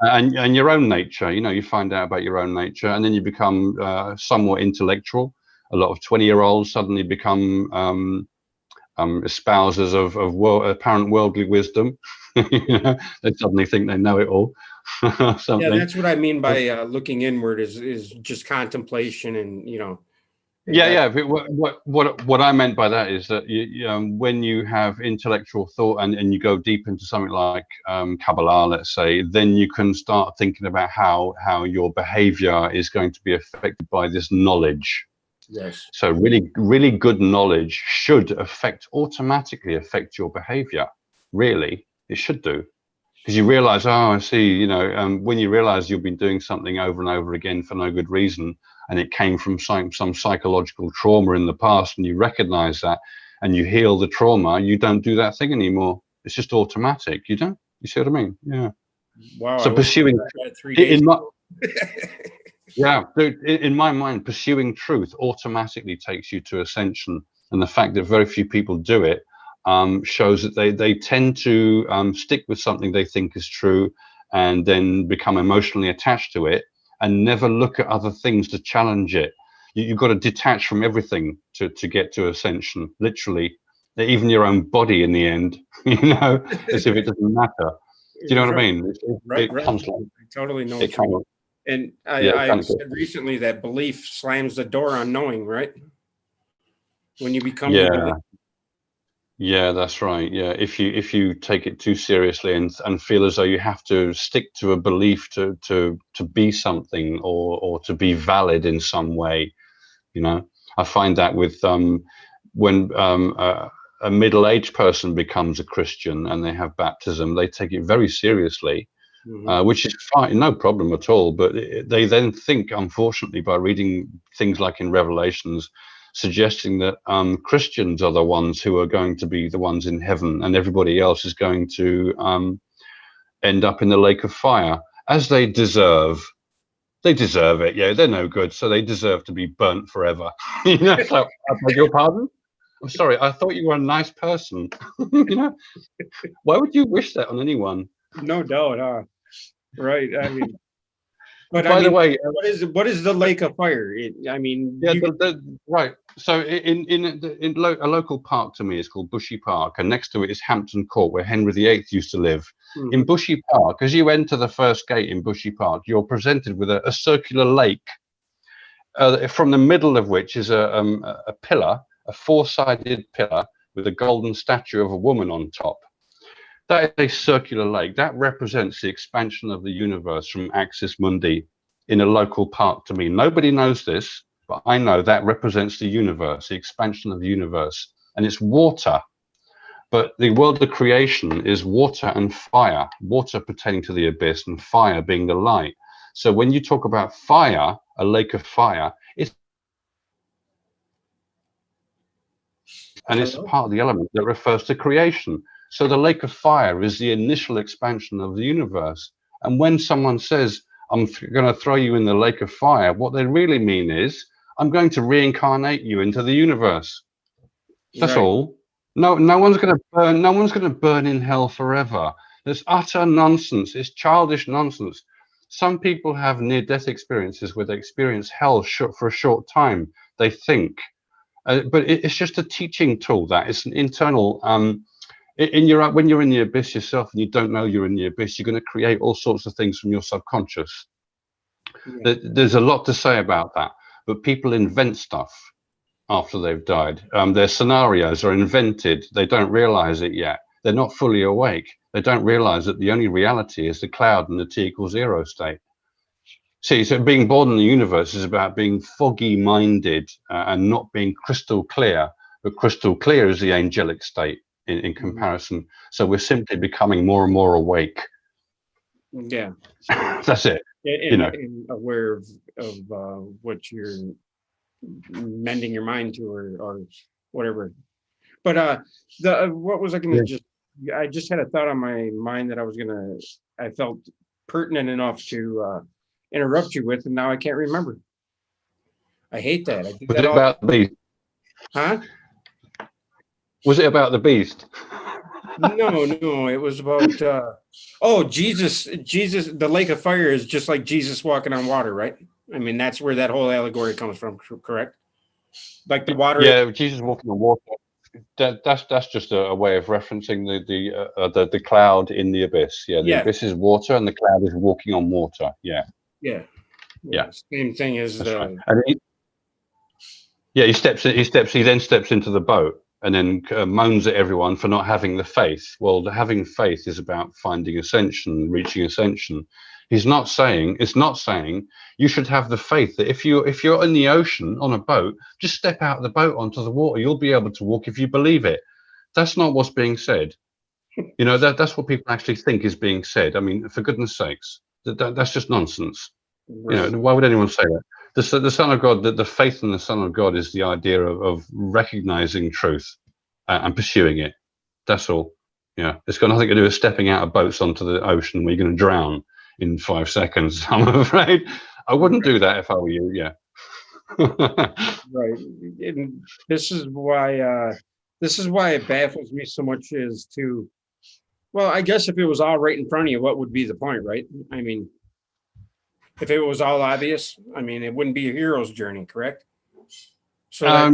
Right. And your own nature. You find out about your own nature, and then you become somewhat intellectual. A lot of 20-year-olds suddenly become espousers of apparent worldly wisdom. They suddenly think they know it all. Yeah, that's what I mean by looking inward is just contemplation, and What I meant by that is that when you have intellectual thought and you go deep into something like Kabbalah, let's say, then you can start thinking about how your behavior is going to be affected by this knowledge. Yes. So really good knowledge should automatically affect your behavior. Really, it should do. Because you realize, I see, when you realize you've been doing something over and over again for no good reason, and it came from some psychological trauma in the past, and you recognize that, and you heal the trauma, you don't do that thing anymore. It's just automatic. You don't? You see what I mean? Yeah. Wow. So pursuing Yeah, dude, in my mind, pursuing truth automatically takes you to ascension, and the fact that very few people do it shows that they tend to stick with something they think is true, and then become emotionally attached to it, and never look at other things to challenge it. You've got to detach from everything to get to ascension, literally, even your own body in the end, as if it doesn't matter. Do you know what I Right, mean? right, It right. comes like I totally know it what you kind mean. of And yeah, it I kind of goes. said recently that belief slams the door on knowing, right? When you become the Yeah, belief. yeah, that's right. Yeah, if you take it too seriously and feel as though you have to stick to a belief to be something or to be valid in some way, I find that with when a middle-aged person becomes a Christian and they have baptism, they take it very seriously, Mhm. which is fine, no problem at all. But they then think, unfortunately, by reading things like in Revelations, suggesting that Christians are the ones who are going to be the ones in heaven, and everybody else is going to end up in the lake of fire, as they deserve. They deserve it. Yeah, they're no good, so they deserve to be burnt forever. So I beg your pardon. I'm sorry. I thought you were a nice person. you know, why would you wish that on anyone? No doubt, right. I mean, but I By the mean, way, what is the lake of fire? I mean, yeah, you could, right. So a local park to me is called Bushy Park, and next to it is Hampton Court, where Henry VIII used to live. In mhm. Bushy Park, as you enter the first gate in Bushy Park, you're presented with a circular lake, from the middle of which is a pillar, a four-sided pillar with a golden statue of a woman on top. That is a circular lake. That represents the expansion of the universe from Axis Mundi in a local park to me. Nobody knows this, but I know that represents the universe, the expansion of the universe. And it's water. But the world of creation is water and fire, water pertaining to the abyss and fire being the light. So when you talk about fire, a lake of fire, it's Hello? part of the element that refers to creation. So the lake of fire is the initial expansion of the universe. And when someone says, I'm going to throw you in the lake of fire, what they really mean is, I'm going to reincarnate you into the universe. That's Right. all. No one's going to burn. No one's going to burn in hell forever. It's utter nonsense. It's childish nonsense. Some people have near-death experiences where they experience hell for a short time. They think, but it's just a teaching tool. That it's an internal. In your when you're in the abyss yourself and you don't know you're in the abyss, you're going to create all sorts of things from your subconscious. Yeah. There's a lot to say about that, but people invent stuff after they've died. Their scenarios are invented. They don't realize it yet. They're not fully awake. They don't realize that the only reality is the cloud and the t equals zero state. See, so being born in the universe is about being foggy minded and not being crystal clear. But crystal clear is the angelic state in Mhm. comparison. So we're simply becoming more and more awake. Yeah. That's it. You know. And aware of what you're mending your mind to, or whatever. But the what was I gonna Yeah. just? I just had a thought on my mind that I felt pertinent enough to interrupt you with, and now I can't remember. I hate that. I do Was that it all. about the beast? Huh? Was it about the beast? No, no. It was about. Oh, Jesus! Jesus! The lake of fire is just like Jesus walking on water, right? I mean, that's where that whole allegory comes from. Correct? Like the water. Yeah, Jesus walking on water. That's just a way of referencing the cloud in the abyss. Yeah, the Yeah, abyss is water, and the cloud is walking on water. Yeah, yeah, yeah, yeah. Same thing as that's right. the. And yeah, he then steps into the boat, and then moans at everyone for not having the faith. Well, having faith is about finding ascension, reaching ascension. It's not saying you should have the faith that if you're in the ocean on a boat, just step out of the boat onto the water. You'll be able to walk if you believe it. That's not what's being said. That's what people actually think is being said. I mean, for goodness sakes, that's just nonsense. Right. Why would anyone say that? The Son of God, the faith in the Son of God is the idea of recognizing truth and pursuing it. That's all. Yeah, it's got nothing to do with stepping out of boats onto the ocean where you're going to drown in 5 seconds. I'm afraid. I wouldn't do that if I were you. Yeah. Right. And this is why it baffles me so much is to, well, I guess if it was all right in front of you, what would be the point, right? I mean, if it was all obvious, I mean, it wouldn't be a hero's journey, correct? So that,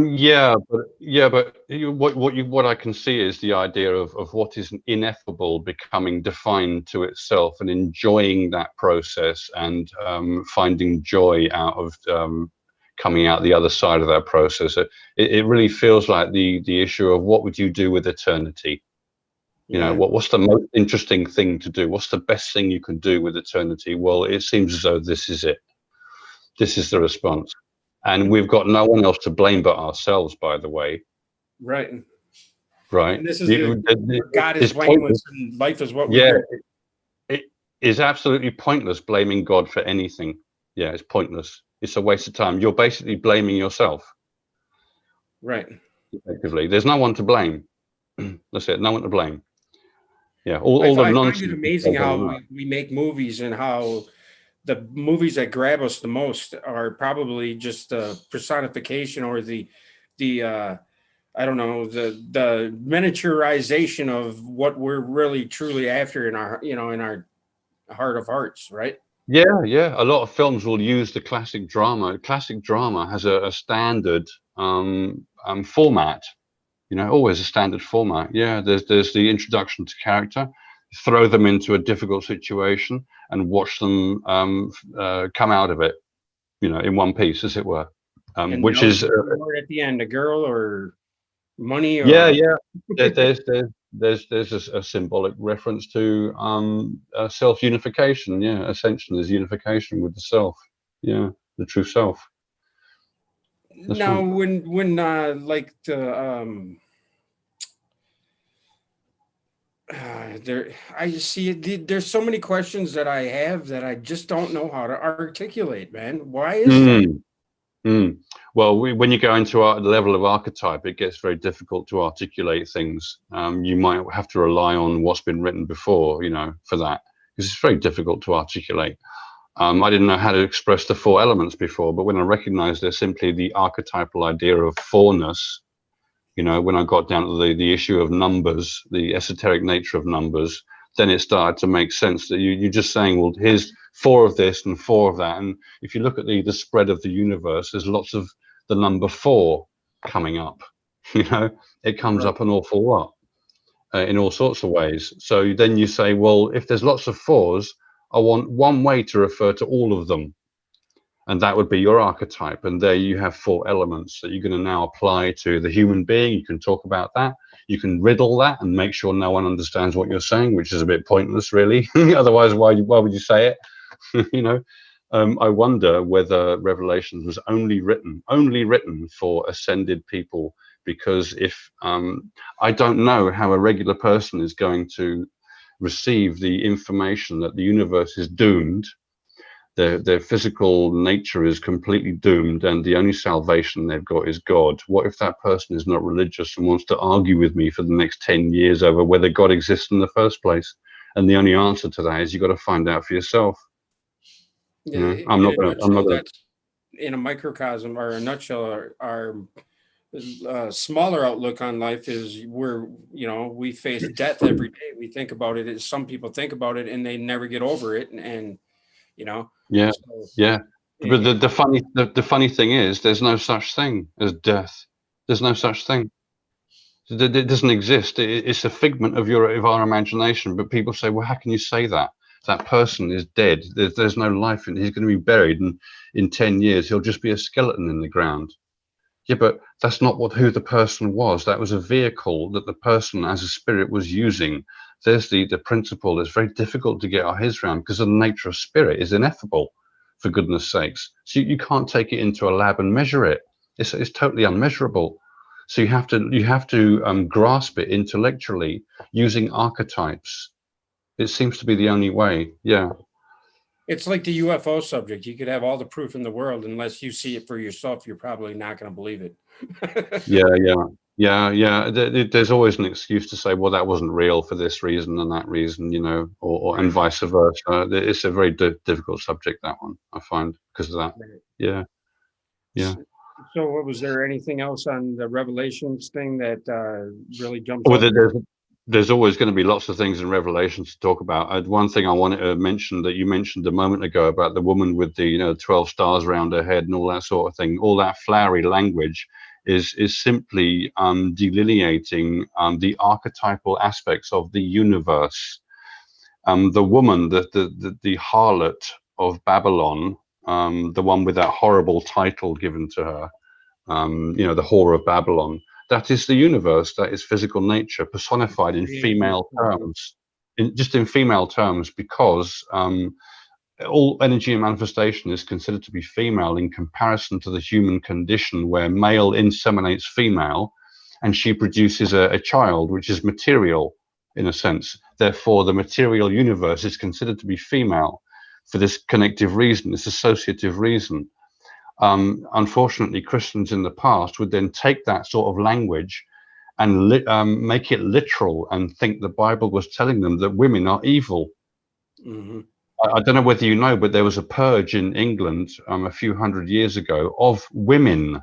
What I can see is the idea of what is ineffable becoming defined to itself, and enjoying that process, and finding joy out of coming out the other side of that process. It really feels like the issue of what would you do with eternity. You know, yeah, what's the most interesting thing to do? What's the best thing you can do with eternity? Well, it seems as though this is it. This is the response. And we've got no one else to blame but ourselves, by the way. right. Right? And this is the God is It's pointless. blameless and life is what we Yeah, do. it is absolutely pointless blaming God for anything. Yeah, it's pointless. It's a waste of time. You're basically blaming yourself, Right. effectively. There's no one to blame. That's it. No one to blame. Yeah, all the I find it nonsense. amazing how we make movies and how the movies that grab us the most are probably just the personification or the I don't know, the miniaturization of what we're really truly after in our, you know, in our heart of hearts, right? Yeah, yeah. A lot of films will use the classic drama. Classic drama has a standard format. You know, always a standard format. Yeah, there's the introduction to character, throw them into a difficult situation, and watch them come out of it. You know, in one piece, as it were. And the Which is ultimate reward at the end, a girl or money yeah, or yeah. There's a symbolic reference to self unification. Yeah, ascension is unification with the self. Yeah, the true self. That's now right. when like the there I just see it, there's so many questions that I have that I just don't know how to articulate, man. Why is that? Mm, mm. Well, when you go into the level of archetype, it gets very difficult to articulate things. You might have to rely on what's been written before, you know, for that, because it's very difficult to articulate. I didn't know how to express the four elements before, but when I recognized they're simply the archetypal idea of fourness, you know, when I got down to the issue of numbers, the esoteric nature of numbers, then it started to make sense that you're just saying, well, here's four of this and four of that. And if you look at the spread of the universe, there's lots of the number four coming up. You know, it comes Right. up an awful lot in all sorts of ways. So then you say, well, if there's lots of fours, I want one way to refer to all of them, and that would be your archetype. And there you have four elements that you're going to now apply to the human being. You can talk about that. You can riddle that and make sure no one understands what you're saying, which is a bit pointless, really. Otherwise, why would you say it? You know, I wonder whether Revelations was only written for ascended people, because if I don't know how a regular person is going to receive the information that the universe is doomed, their physical nature is completely doomed, and the only salvation they've got is God. What if that person is not religious and wants to argue with me for the next 10 years over whether God exists in the first place? And the only answer to that is you've got to find out for yourself. Yeah, You know, in a I'm not nutshell, gonna. that's in a microcosm or a nutshell, our smaller outlook on life is we're, you know, we face death every day. We think about it as some people think about it and they never get over it. And you know, Yeah, so yeah. But it, the funny thing is there's no such thing as death. There's no such thing. It doesn't exist. It's a figment of our imagination. But people say, well, how can you say that? That person is dead. There's no life in. He's going to be buried, and in 10 years he'll just be a skeleton in the ground. Yeah, but that's not who the person was. That was a vehicle that the person as a spirit was using. There's the principle that's very difficult to get our heads around, because the nature of spirit is ineffable, for goodness sakes. So you can't take it into a lab and measure it. It's totally unmeasurable. So you have to grasp it intellectually using archetypes. It seems to be the only way. Yeah. it's like the UFO subject. You could have all the proof in the world, unless you see it for yourself, you're probably not going to believe it. Yeah, yeah, Yeah. There's always an excuse to say, well, that wasn't real for this reason and that reason, you know, or Right. and vice versa. It's a very difficult subject, that one, I find, because of that. Right. Yeah, yeah. So, what was there anything else on the Revelations thing that really jumps Well, out? there's always going to be lots of things in Revelation to talk about. One thing I wanted to mention that you mentioned a moment ago about the woman with the 12 stars around her head and all that sort of thing, all that flowery language is simply delineating the archetypal aspects of the universe. The woman, the harlot of Babylon, the one with that horrible title given to her, the whore of Babylon. That is the universe. That is physical nature personified in female terms, just in female terms, because all energy and manifestation is considered to be female in comparison to the human condition, where male inseminates female, and she produces a child, which is material in a sense. Therefore, the material universe is considered to be female for this connective reason, this associative reason. Unfortunately, Christians in the past would then take that sort of language and make it literal and think the Bible was telling them that women are evil. Mm-hmm. I don't know whether you know, but there was a purge in England a few hundred years ago of women.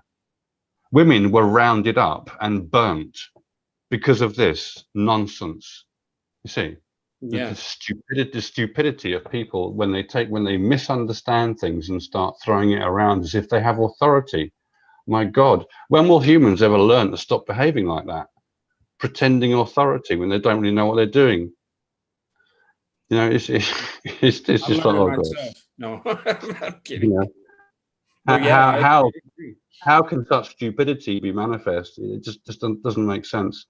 Women were rounded up and burnt because of this nonsense. You see, Yeah. the stupidity of people when they misunderstand things and start throwing it around as if they have authority. My God, when will humans ever learn to stop behaving like that, pretending authority when they don't really know what they're doing? You know, it's I'm just like, learning oh God, myself. No, I'm you kidding. know, But yeah, how I how agree. how can such stupidity be manifest? It just doesn't make sense.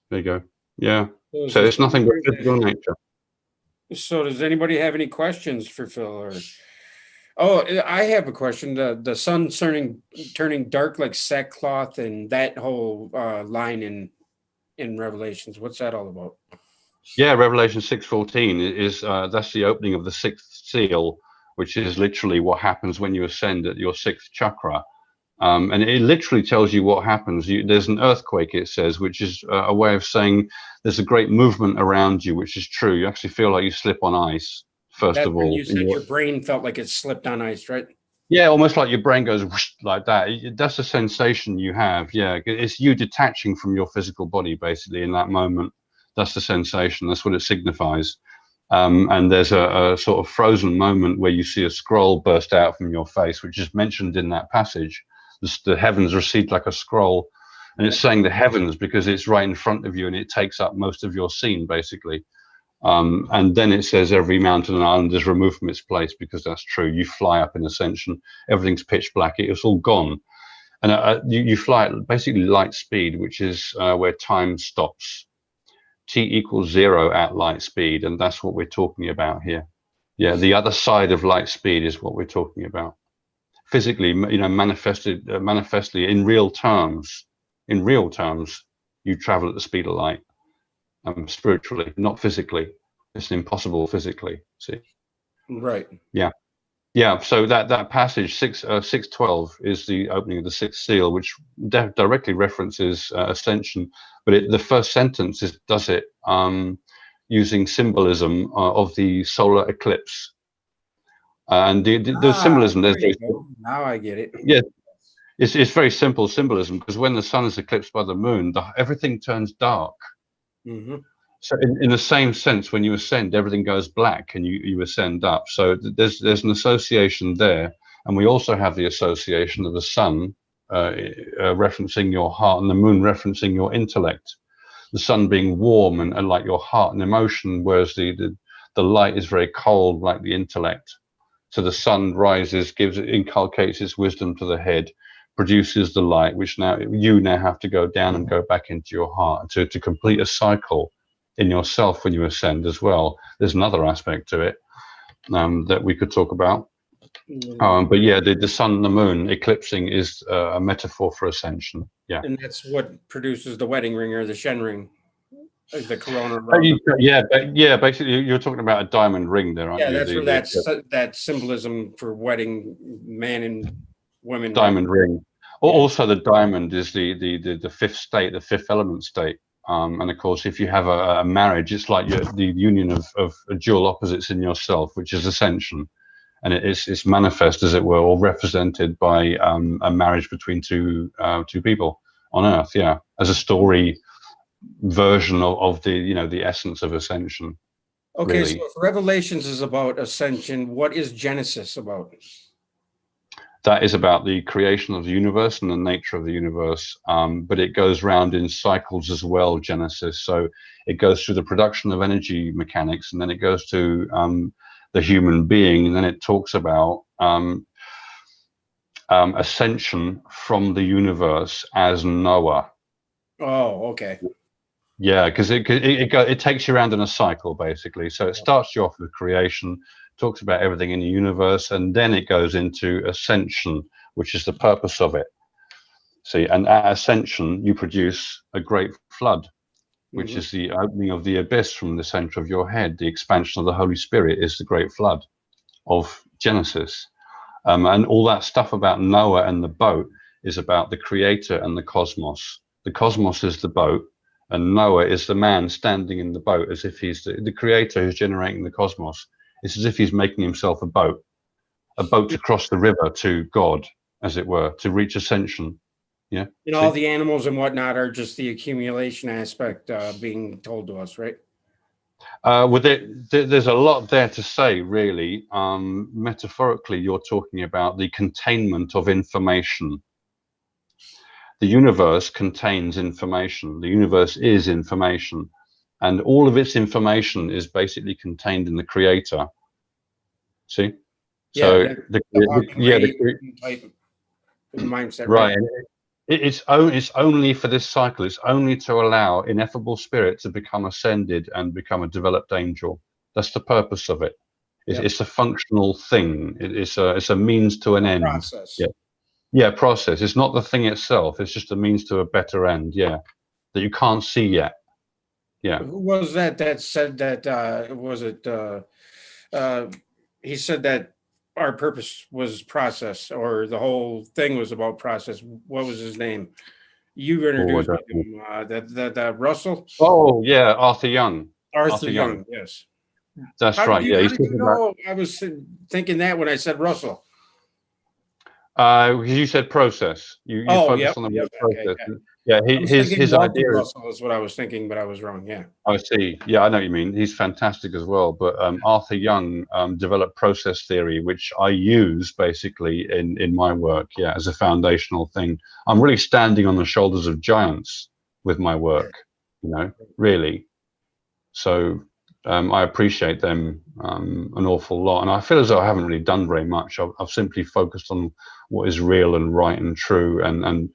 There you go. Yeah. So, So it's nothing but physical nature. so does anybody have any questions for Phil? Or oh, I have a question. The sun turning dark like sackcloth, and that whole line in Revelations. What's that all about? Yeah, Revelation 6:14 is that's the opening of the sixth seal, which is literally what happens when you ascend at your sixth chakra. And it literally tells you what happens. There's an earthquake, it says, which is a way of saying there's a great movement around you, which is true. You actually feel like you slip on ice, first That's of when all. you said your brain felt like it slipped on ice, right? Yeah, almost like your brain goes whoosh, like that. That's the sensation you have. Yeah, it's you detaching from your physical body, basically, in that moment. That's the sensation. That's what it signifies. And there's a sort of frozen moment where you see a scroll burst out from your face, which is mentioned in that passage. The heavens recede like a scroll, and it's saying the heavens because it's right in front of you and it takes up most of your scene, basically. And then it says every mountain and island is removed from its place, because that's true. You fly up in Ascension, everything's pitch black, it's all gone. And you fly at basically light speed, which is where time stops. T equals 0 at light speed, and that's what we're talking about here. Yeah, the other side of light speed is what we're talking about. Physically, manifestly in real terms. In real terms, you travel at the speed of light. Spiritually, not physically. It's impossible physically. See? Right. Yeah. Yeah, so that passage 6:12 is the opening of the sixth seal, which directly references Ascension, but the first sentence does it using symbolism of the solar eclipse, and the symbolism. There you go. Now I get it. Yeah, it's very simple symbolism, because when the sun is eclipsed by the moon, everything turns dark. Mm-hmm. So in the same sense, when you ascend, everything goes black and you ascend up. So there's an association there. And we also have the association of the sun referencing your heart and the moon referencing your intellect. The sun being warm and like your heart and emotion, whereas the light is very cold, like the intellect. So the sun rises, inculcates its wisdom to the head, produces the light, which now you have to go down and go back into your heart to complete a cycle in yourself when you ascend as well. There's another aspect to it that we could talk about. But yeah, the sun and the moon eclipsing is a metaphor for ascension. Yeah. And that's what produces the wedding ring or the Shen ring, like the corona. Yeah, basically you're talking about a diamond ring there, aren't Yeah, you? that's where that symbolism for wedding, man and women. Diamond ring. Yeah. Also, the diamond is the fifth state, the fifth element state. And of course, if you have a marriage, it's like the union of dual opposites in yourself, which is ascension, and it's manifest, as it were, or represented by a marriage between two people on Earth. Yeah, as a story version of the essence of ascension. Okay, so Really, if Revelations is about ascension, what is Genesis about? that is about the creation of the universe and the nature of the universe. But it goes round in cycles as well, Genesis. So it goes through the production of energy mechanics, and then it goes to the human being, and then it talks about ascension from the universe as Noah. Oh, okay. Yeah, because it takes you around in a cycle, basically. So it starts you off with creation, talks about everything in the universe, and then it goes into ascension, which is the purpose of it. See, and at ascension, you produce a great flood, which is the opening of the abyss from the center of your head. The expansion of the Holy Spirit is the great flood of Genesis. And all that stuff about Noah and the boat is about the creator and the cosmos. The cosmos is the boat, and Noah is the man standing in the boat as if he's the creator who's generating the cosmos. It's as if he's making himself a boat to cross the river to God, as it were, to reach ascension. Yeah. You know, all the animals and whatnot are just the accumulation aspect being told to us, right? There's a lot there to say, really. Metaphorically, you're talking about the containment of information. The universe contains information. The universe is information, and all of its information is basically contained in the creator. See? So Yeah, the type mindset, right? right. It's only for this cycle. It's only to allow ineffable spirit to become ascended and become a developed angel. That's the purpose of it. It's a functional thing. It's a means to an end. Process. Yeah, process. It's not the thing itself. It's just a means to a better end. Yeah, that you can't see yet. Yeah. Who was that said that? Was it? He said that our purpose was process, or the whole thing was about process. What was his name? You Oh, I introduced me don't to know. him. That Russell Oh, yeah, Arthur Young. Arthur Arthur Young. Young. Yes. That's right. Yeah, How he's did you talking about. know I was thinking that when I said Russell? Because you said process. You Oh, focused yep, on the yep. word Okay, process. yeah. Yeah, I was his thinking his Walter idea is. Russell is what I was thinking, but I was wrong. Yeah. I see. Yeah, I know what you mean. He's fantastic as well. But Arthur Young developed process theory, which I use basically in my work. Yeah, as a foundational thing. I'm really standing on the shoulders of giants with my work. Really. So I appreciate them an awful lot, and I feel as though I haven't really done very much. I've simply focused on what is real and right and true and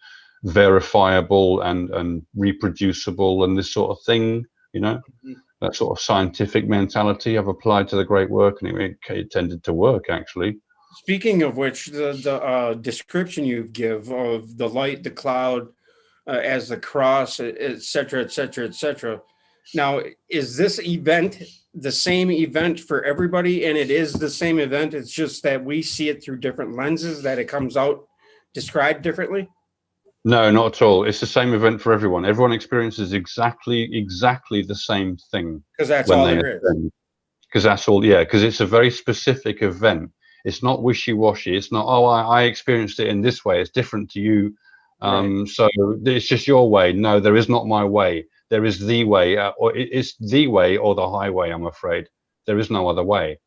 verifiable and reproducible and this sort of thing. That sort of scientific mentality I've applied to the great work, and it tended to work actually. Speaking of which, the description you give of the light, the cloud, as the cross, et cetera, et cetera, et cetera. Now, is this event the same event for everybody? And it is the same event. It's just that we see it through different lenses, that it comes out described differently. No, not at all. It's the same event for everyone. Everyone experiences exactly the same thing Because that's when all they there is. ascend. Because that's all, yeah, because it's a very specific event. It's not wishy-washy. It's not, oh, I experienced it in this way. It's different to you. Right. So it's just your way. No, there is not my way. There is the way, or it's the way or the highway, I'm afraid. There is no other way.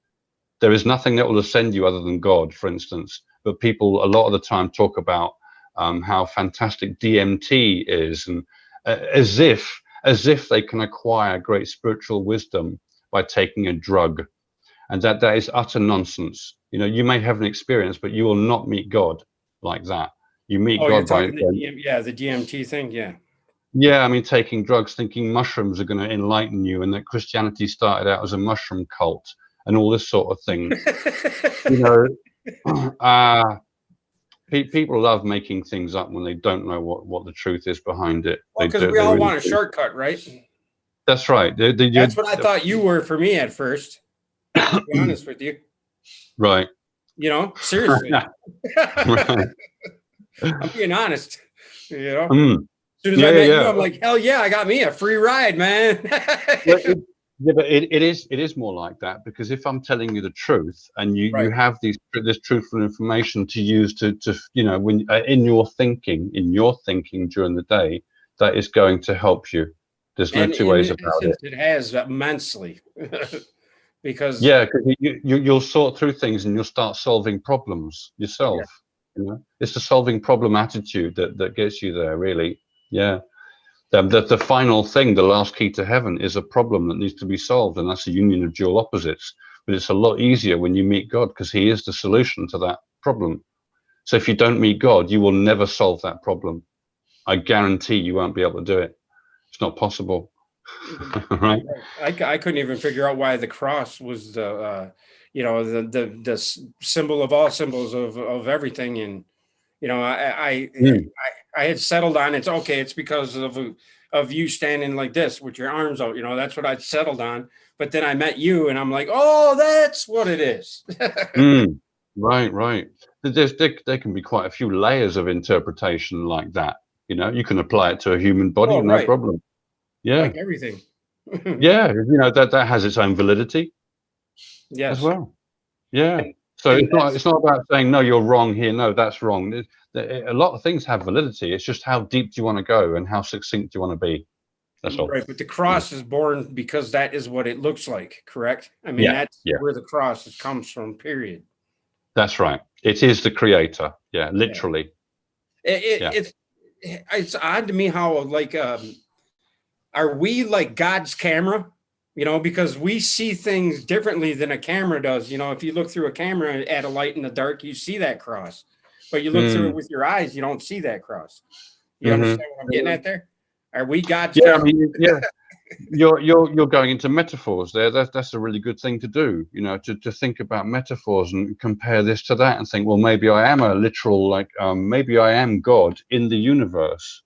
There is nothing that will ascend you other than God, for instance. But people a lot of the time talk about how fantastic DMT is, and as if they can acquire great spiritual wisdom by taking a drug, and that is utter nonsense. You may have an experience, but you will not meet God like that. You meet Oh, you're God by talking the DMT thing. Yeah. yeah, I mean, taking drugs, thinking mushrooms are going to enlighten you, and that Christianity started out as a mushroom cult and all this sort of thing. You know, people love making things up when they don't know what the truth is behind it. Well, They because do. we They all really want a do. shortcut, right? That's right. That's what I thought you were for me at first, to be honest with you. Right. Seriously. Right. I'm being honest. You know, as Mm. soon as I Yeah, met you, yeah. I'm like, hell yeah, I got me a free ride, man. Well, yeah, but it is more like that, because if I'm telling you the truth and you Right. have this truthful information to use to when in your thinking during the day, that is going to help you. There's no And two in ways about essence, it. it has immensely because Yeah, because you'll sort through things and you'll start solving problems yeah, yourself. It's the solving problem attitude that gets you there, really. Yeah. The final thing, the last key to heaven, is a problem that needs to be solved, and that's a union of dual opposites. But it's a lot easier when you meet God, because He is the solution to that problem. So if you don't meet God, you will never solve that problem. I guarantee you won't be able to do it. It's not possible. Right? I couldn't even figure out why the cross was the the symbol of all symbols of everything. And Mm. I had settled on it's okay. It's because of you standing like this with your arms out. That's what I'd settled on. But then I met you, and I'm like, oh, that's what it is. Mm. Right, right. There can be quite a few layers of interpretation like that. You can apply it to a human body, Oh, no right, problem. Yeah, like everything. yeah. That has its own validity as Yes, well. Yeah. and So and it's not that's it's not about saying, no, you're wrong here. No, that's wrong. A lot of things have validity. It's just how deep do you want to go and how succinct do you want to be. That's all. right. But the Yeah. cross is born because that is what it looks like. Correct. I mean, Yeah. that's Yeah. where the cross comes from. Period. That's right. It is the creator. Yeah. Yeah. Literally. It, Yeah. it, it's odd to me how like are we like God's camera? Because we see things differently than a camera does. If you look through a camera at a light in the dark, you see that cross, but you look through it Mm. with your eyes, you don't see that cross. You Hmm. understand what I'm getting at there? Are we God's Yeah. I camera? mean, yeah. You're going into metaphors there. That's a really good thing to do. To think about metaphors and compare this to that and think, well, maybe I am a literal, like, maybe I am God in the universe.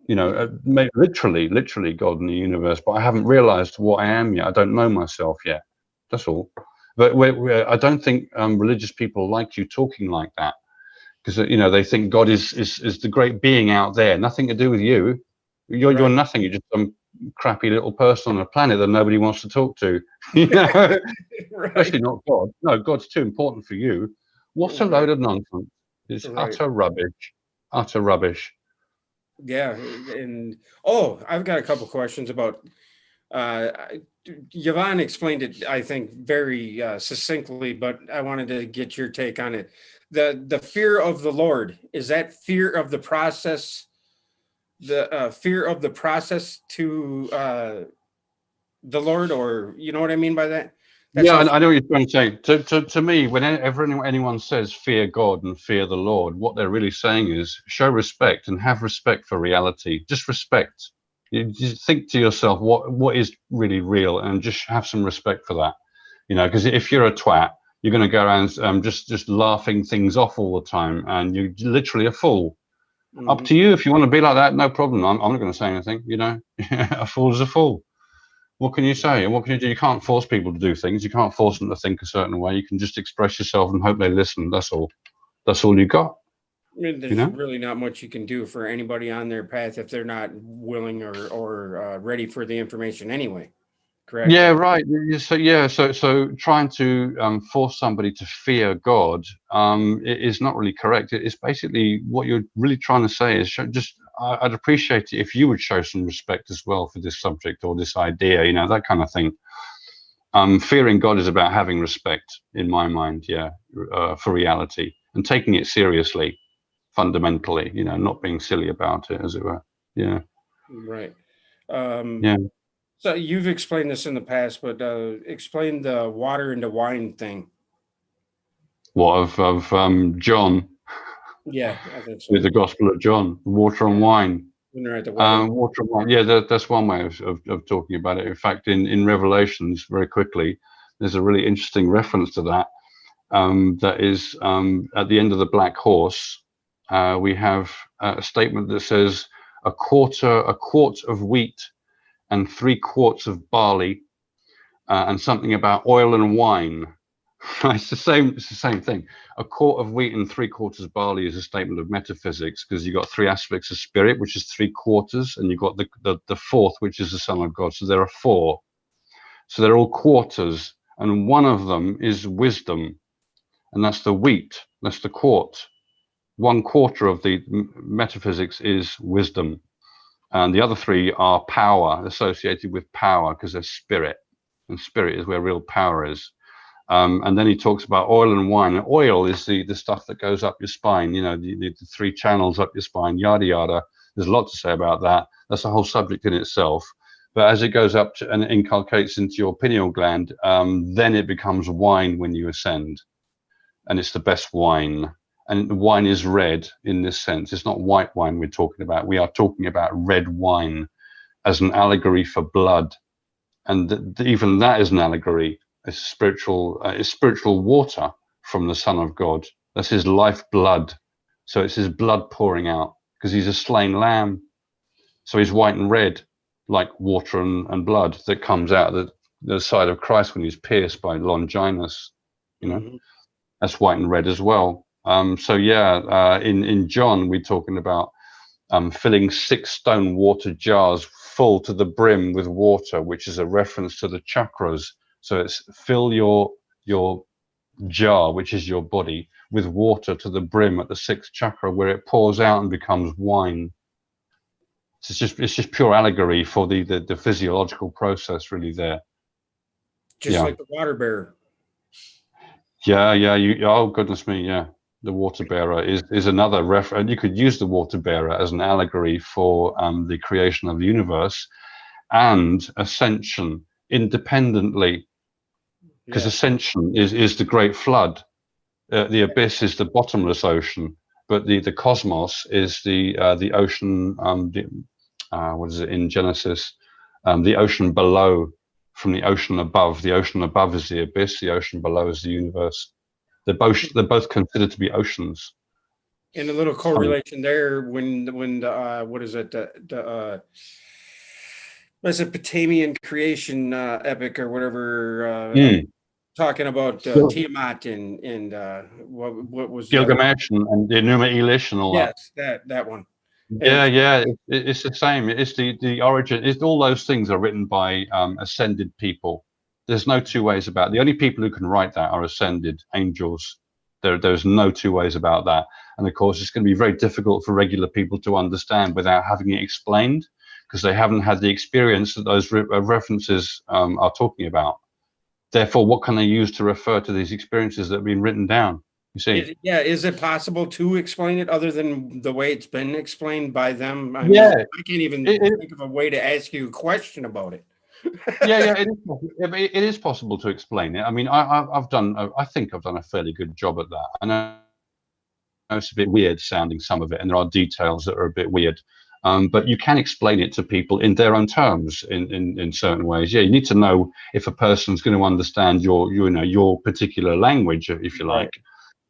Literally God in the universe, but I haven't realized what I am yet. I don't know myself yet. That's all. But I don't think religious people like you talking like that, because they think God is the great being out there, nothing to do with you. You're Right. nothing. You're just some crappy little person on a planet that nobody wants to talk to. You know, Right. Especially not God. No, God's too important for you. What a Right. load of nonsense! It's Right. utter rubbish. Utter rubbish. Yeah. And I've got a couple questions about I- Yvonne explained it, I think, very succinctly, but I wanted to get your take on it. The fear of the Lord, is that fear of the process, the fear of the process to the Lord, or you know what I mean by that? That Yeah, sounds I know what you're trying to say. To me, whenever anyone says fear God and fear the Lord, what they're really saying is show respect and have respect for reality. Just respect. You just think to yourself what is really real, and just have some respect for that. Because if you're a twat, you're going to go around just laughing things off all the time, and you're literally a fool. Up Mhm. to you if you want to be like that, no problem. I'm not going to say anything. A fool is a fool. What can you say? And what can you do? You can't force people to do things. You can't force them to think a certain way. You can just express yourself and hope they listen. That's all. That's all you got. I mean, You there's know? really not much you can do for anybody on their path if they're not willing or ready for the information anyway. Correct? Yeah, right. So trying to force somebody to fear God is not really correct. It's basically what you're really trying to say is I'd appreciate it if you would show some respect as well for this subject or this idea, that kind of thing. Fearing God is about having respect, in my mind, yeah, for reality and taking it seriously, fundamentally, not being silly about it, as it were. Yeah, Right. Um, yeah. So you've explained this in the past, but explain the water into wine thing. What of John Yeah, I think with so. the Gospel of John, water and wine. When they're at the wedding. Water and wine. Yeah, that's one way of talking about it. In fact, in Revelations, very quickly, there's a really interesting reference to that. That is at the end of the black horse. We have a statement that says a quart of wheat and 3 quarts of barley, and something about oil and wine. It's the same. It's the same thing. A quart of wheat and 3/4 barley is a statement of metaphysics, because you've got three aspects of spirit, which is 3/4, and you've got the fourth, which is the Son of God. So there are four. So they're all quarters, and one of them is wisdom, and that's the wheat. That's the quart. 1/4 of the metaphysics is wisdom, and the other three are power, associated with power, because they're spirit, and spirit is where real power is. And then he talks about oil and wine. And oil is the stuff that goes up your spine, you know, the three channels up your spine, yada, yada. There's a lot to say about that. That's a whole subject in itself. But as it goes up to, and inculcates into your pineal gland, then it becomes wine when you ascend. And it's the best wine. And wine is red in this sense. It's not white wine we're talking about. We are talking about red wine as an allegory for blood. And even that is an allegory. It's spiritual water from the Son of God. That's his life blood. So it's his blood pouring out, because he's a slain lamb. So he's white and red, like water and blood that comes out of the side of Christ when he's pierced by Longinus. You know, that's white and red as well. So yeah, in John, we're talking about filling 6 stone water jars full to the brim with water, which is a reference to the chakras. So it's fill your jar, which is your body, with water to the brim at the 6th chakra, where it pours out and becomes wine. It's just pure allegory for the physiological process, really. There, Just like the water bearer. Yeah. Oh goodness me, yeah. The water bearer is another reference. You could use the water bearer as an allegory for the creation of the universe and ascension independently. Because ascension is the great flood, the abyss is the bottomless ocean, but the cosmos is the ocean. What is it in Genesis? The ocean below, from the ocean above. The ocean above is the abyss. The ocean below is the universe. They're both considered to be oceans. And a little correlation there when the what is it, the Mesopotamian creation epic or whatever, talking about Tiamat and what was Gilgamesh and the Enuma Elish and all that. Yes, that one. Yeah, it's the same. It's the origin. It's all those things are written by ascended people. There's no two ways about it. The only people who can write that are ascended angels. There's no two ways about that. And of course, it's going to be very difficult for regular people to understand without having it explained, because they haven't had the experience that those references are talking about. Therefore, what can they use to refer to these experiences that have been written down? You see? Is it possible to explain it other than the way it's been explained by them? I mean, I can't even think of a way to ask you a question about it. It is possible to explain it. I mean, I think I've done a fairly good job at that. I know it's a bit weird sounding, some of it, and there are details that are a bit weird. But you can explain it to people in their own terms in certain ways. Yeah, you need to know if a person's going to understand your particular language, if you like,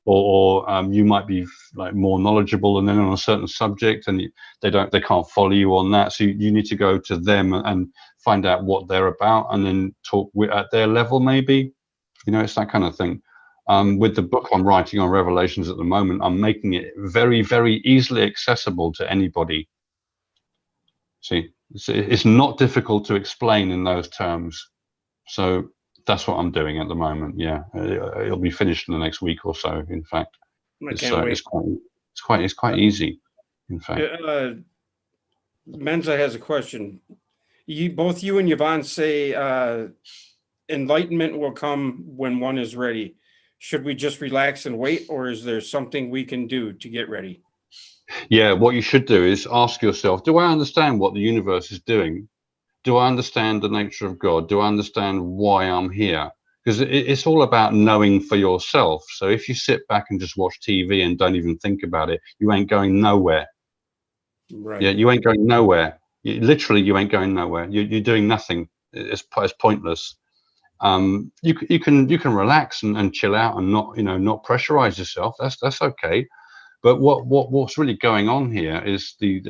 or you might be like more knowledgeable and then on a certain subject, and they can't follow you on that. So you need to go to them and find out what they're about, and then talk at their level, maybe. It's that kind of thing. With the book I'm writing on Revelations at the moment, I'm making it very, very easily accessible to anybody. See, it's not difficult to explain in those terms. So that's what I'm doing at the moment. Yeah, it'll be finished in the next week or so. In fact, it's quite easy. In fact, Menza has a question. Both you and Yvonne say enlightenment will come when one is ready. Should we just relax and wait, or is there something we can do to get ready? Yeah, what you should do is ask yourself, do I understand what the universe is doing? Do I understand the nature of God? Do I understand why I'm here? Because it's all about knowing for yourself. So if you sit back and just watch TV and don't even think about it, you ain't going nowhere. Right. Yeah, you ain't going nowhere. Literally, you ain't going nowhere. You're doing nothing. It's pointless. You can relax and chill out and not pressurize yourself. That's okay. But what's really going on here is the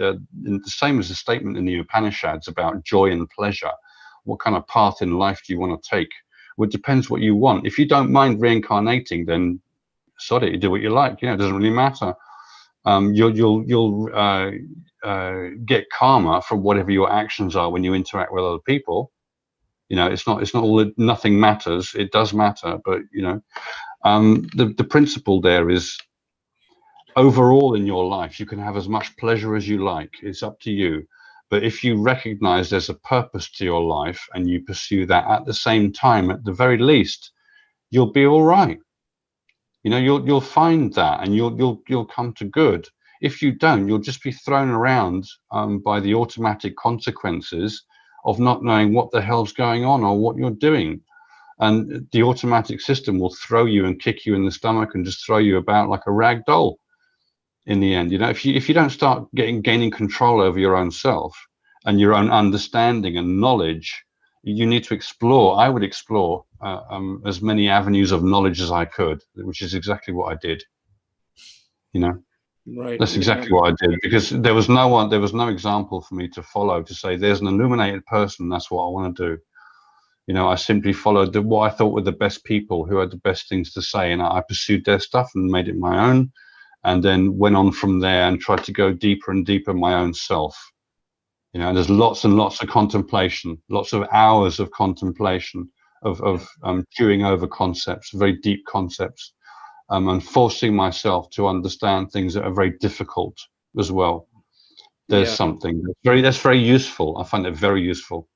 same as the statement in the Upanishads about joy and pleasure. What kind of path in life do you want to take? Well, it depends what you want. If you don't mind reincarnating, then sod it, you do what you like. You know, it doesn't really matter. You'll get karma from whatever your actions are when you interact with other people. You know, it's not all that nothing matters. It does matter, but you know, the principle there is, overall in your life, you can have as much pleasure as you like. It's up to you. But if you recognize there's a purpose to your life and you pursue that at the same time, at the very least, you'll be all right. You know, you'll find that, and you'll come to good. If you don't, you'll just be thrown around by the automatic consequences of not knowing what the hell's going on or what you're doing. And the automatic system will throw you and kick you in the stomach and just throw you about like a rag doll in the end. You know, if you don't start gaining control over your own self and your own understanding and knowledge, you need to explore. I would explore as many avenues of knowledge as I could, which is exactly what I did. You know, Right. that's exactly what I did, because there was no example for me to follow to say there's an illuminated person, that's what I want to do. You know, I simply followed what I thought were the best people who had the best things to say, and I pursued their stuff and made it my own, and then went on from there and tried to go deeper and deeper in my own self. You know, there's lots and lots of contemplation, lots of hours of contemplation, of chewing over concepts, very deep concepts, and forcing myself to understand things that are very difficult as well. There's something that's very useful. I find it very useful,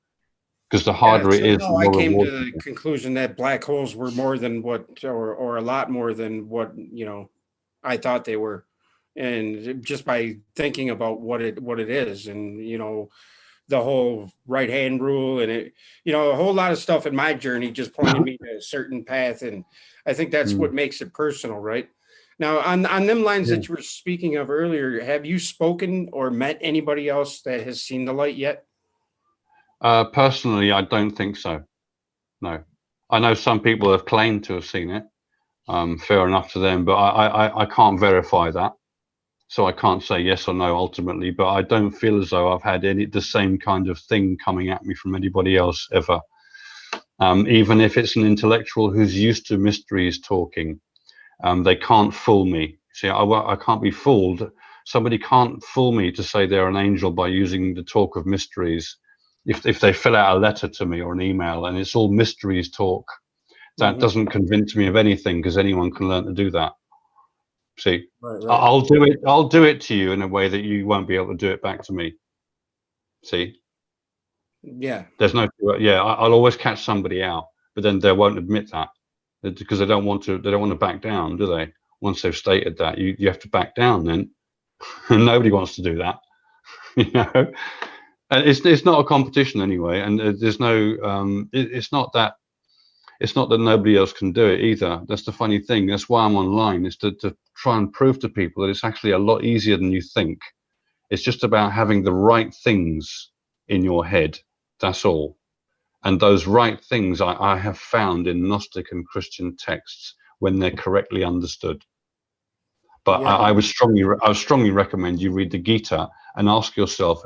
because the harder it is, the I more came to rewarding the it is. conclusion that black holes were more than what, or a lot more than what, you know, I thought they were, and just by thinking about what it is, and you know, the whole right hand rule, and it, you know, a whole lot of stuff in my journey just pointed me to a certain path, and I think that's what makes it personal, right? Now, on them lines Yeah. that you were speaking of earlier, have you spoken or met anybody else that has seen the light yet? Personally, I don't think so. No, I know some people have claimed to have seen it. Fair enough to them, but I can't verify that, so I can't say yes or no ultimately. But I don't feel as though I've had the same kind of thing coming at me from anybody else ever. Even if it's an intellectual who's used to mysteries talking, they can't fool me. See, I can't be fooled. Somebody can't fool me to say they're an angel by using the talk of mysteries. If they fill out a letter to me or an email and it's all mysteries talk, that doesn't convince me of anything, because anyone can learn to do that. See, Right. I'll do it to you in a way that you won't be able to do it back to me. See, Yeah. there's no, yeah, I'll always catch somebody out, but then they won't admit that, because they don't want to back down, do they? Once they've stated that, you have to back down then. And nobody wants to do that. You know, and it's not a competition anyway, and there's no it's not that nobody else can do it either. That's the funny thing. That's why I'm online, is to try and prove to people that it's actually a lot easier than you think. It's just about having the right things in your head. That's all. And those right things I have found in Gnostic and Christian texts when they're correctly understood. But Yeah. I would strongly recommend you read the Gita and ask yourself,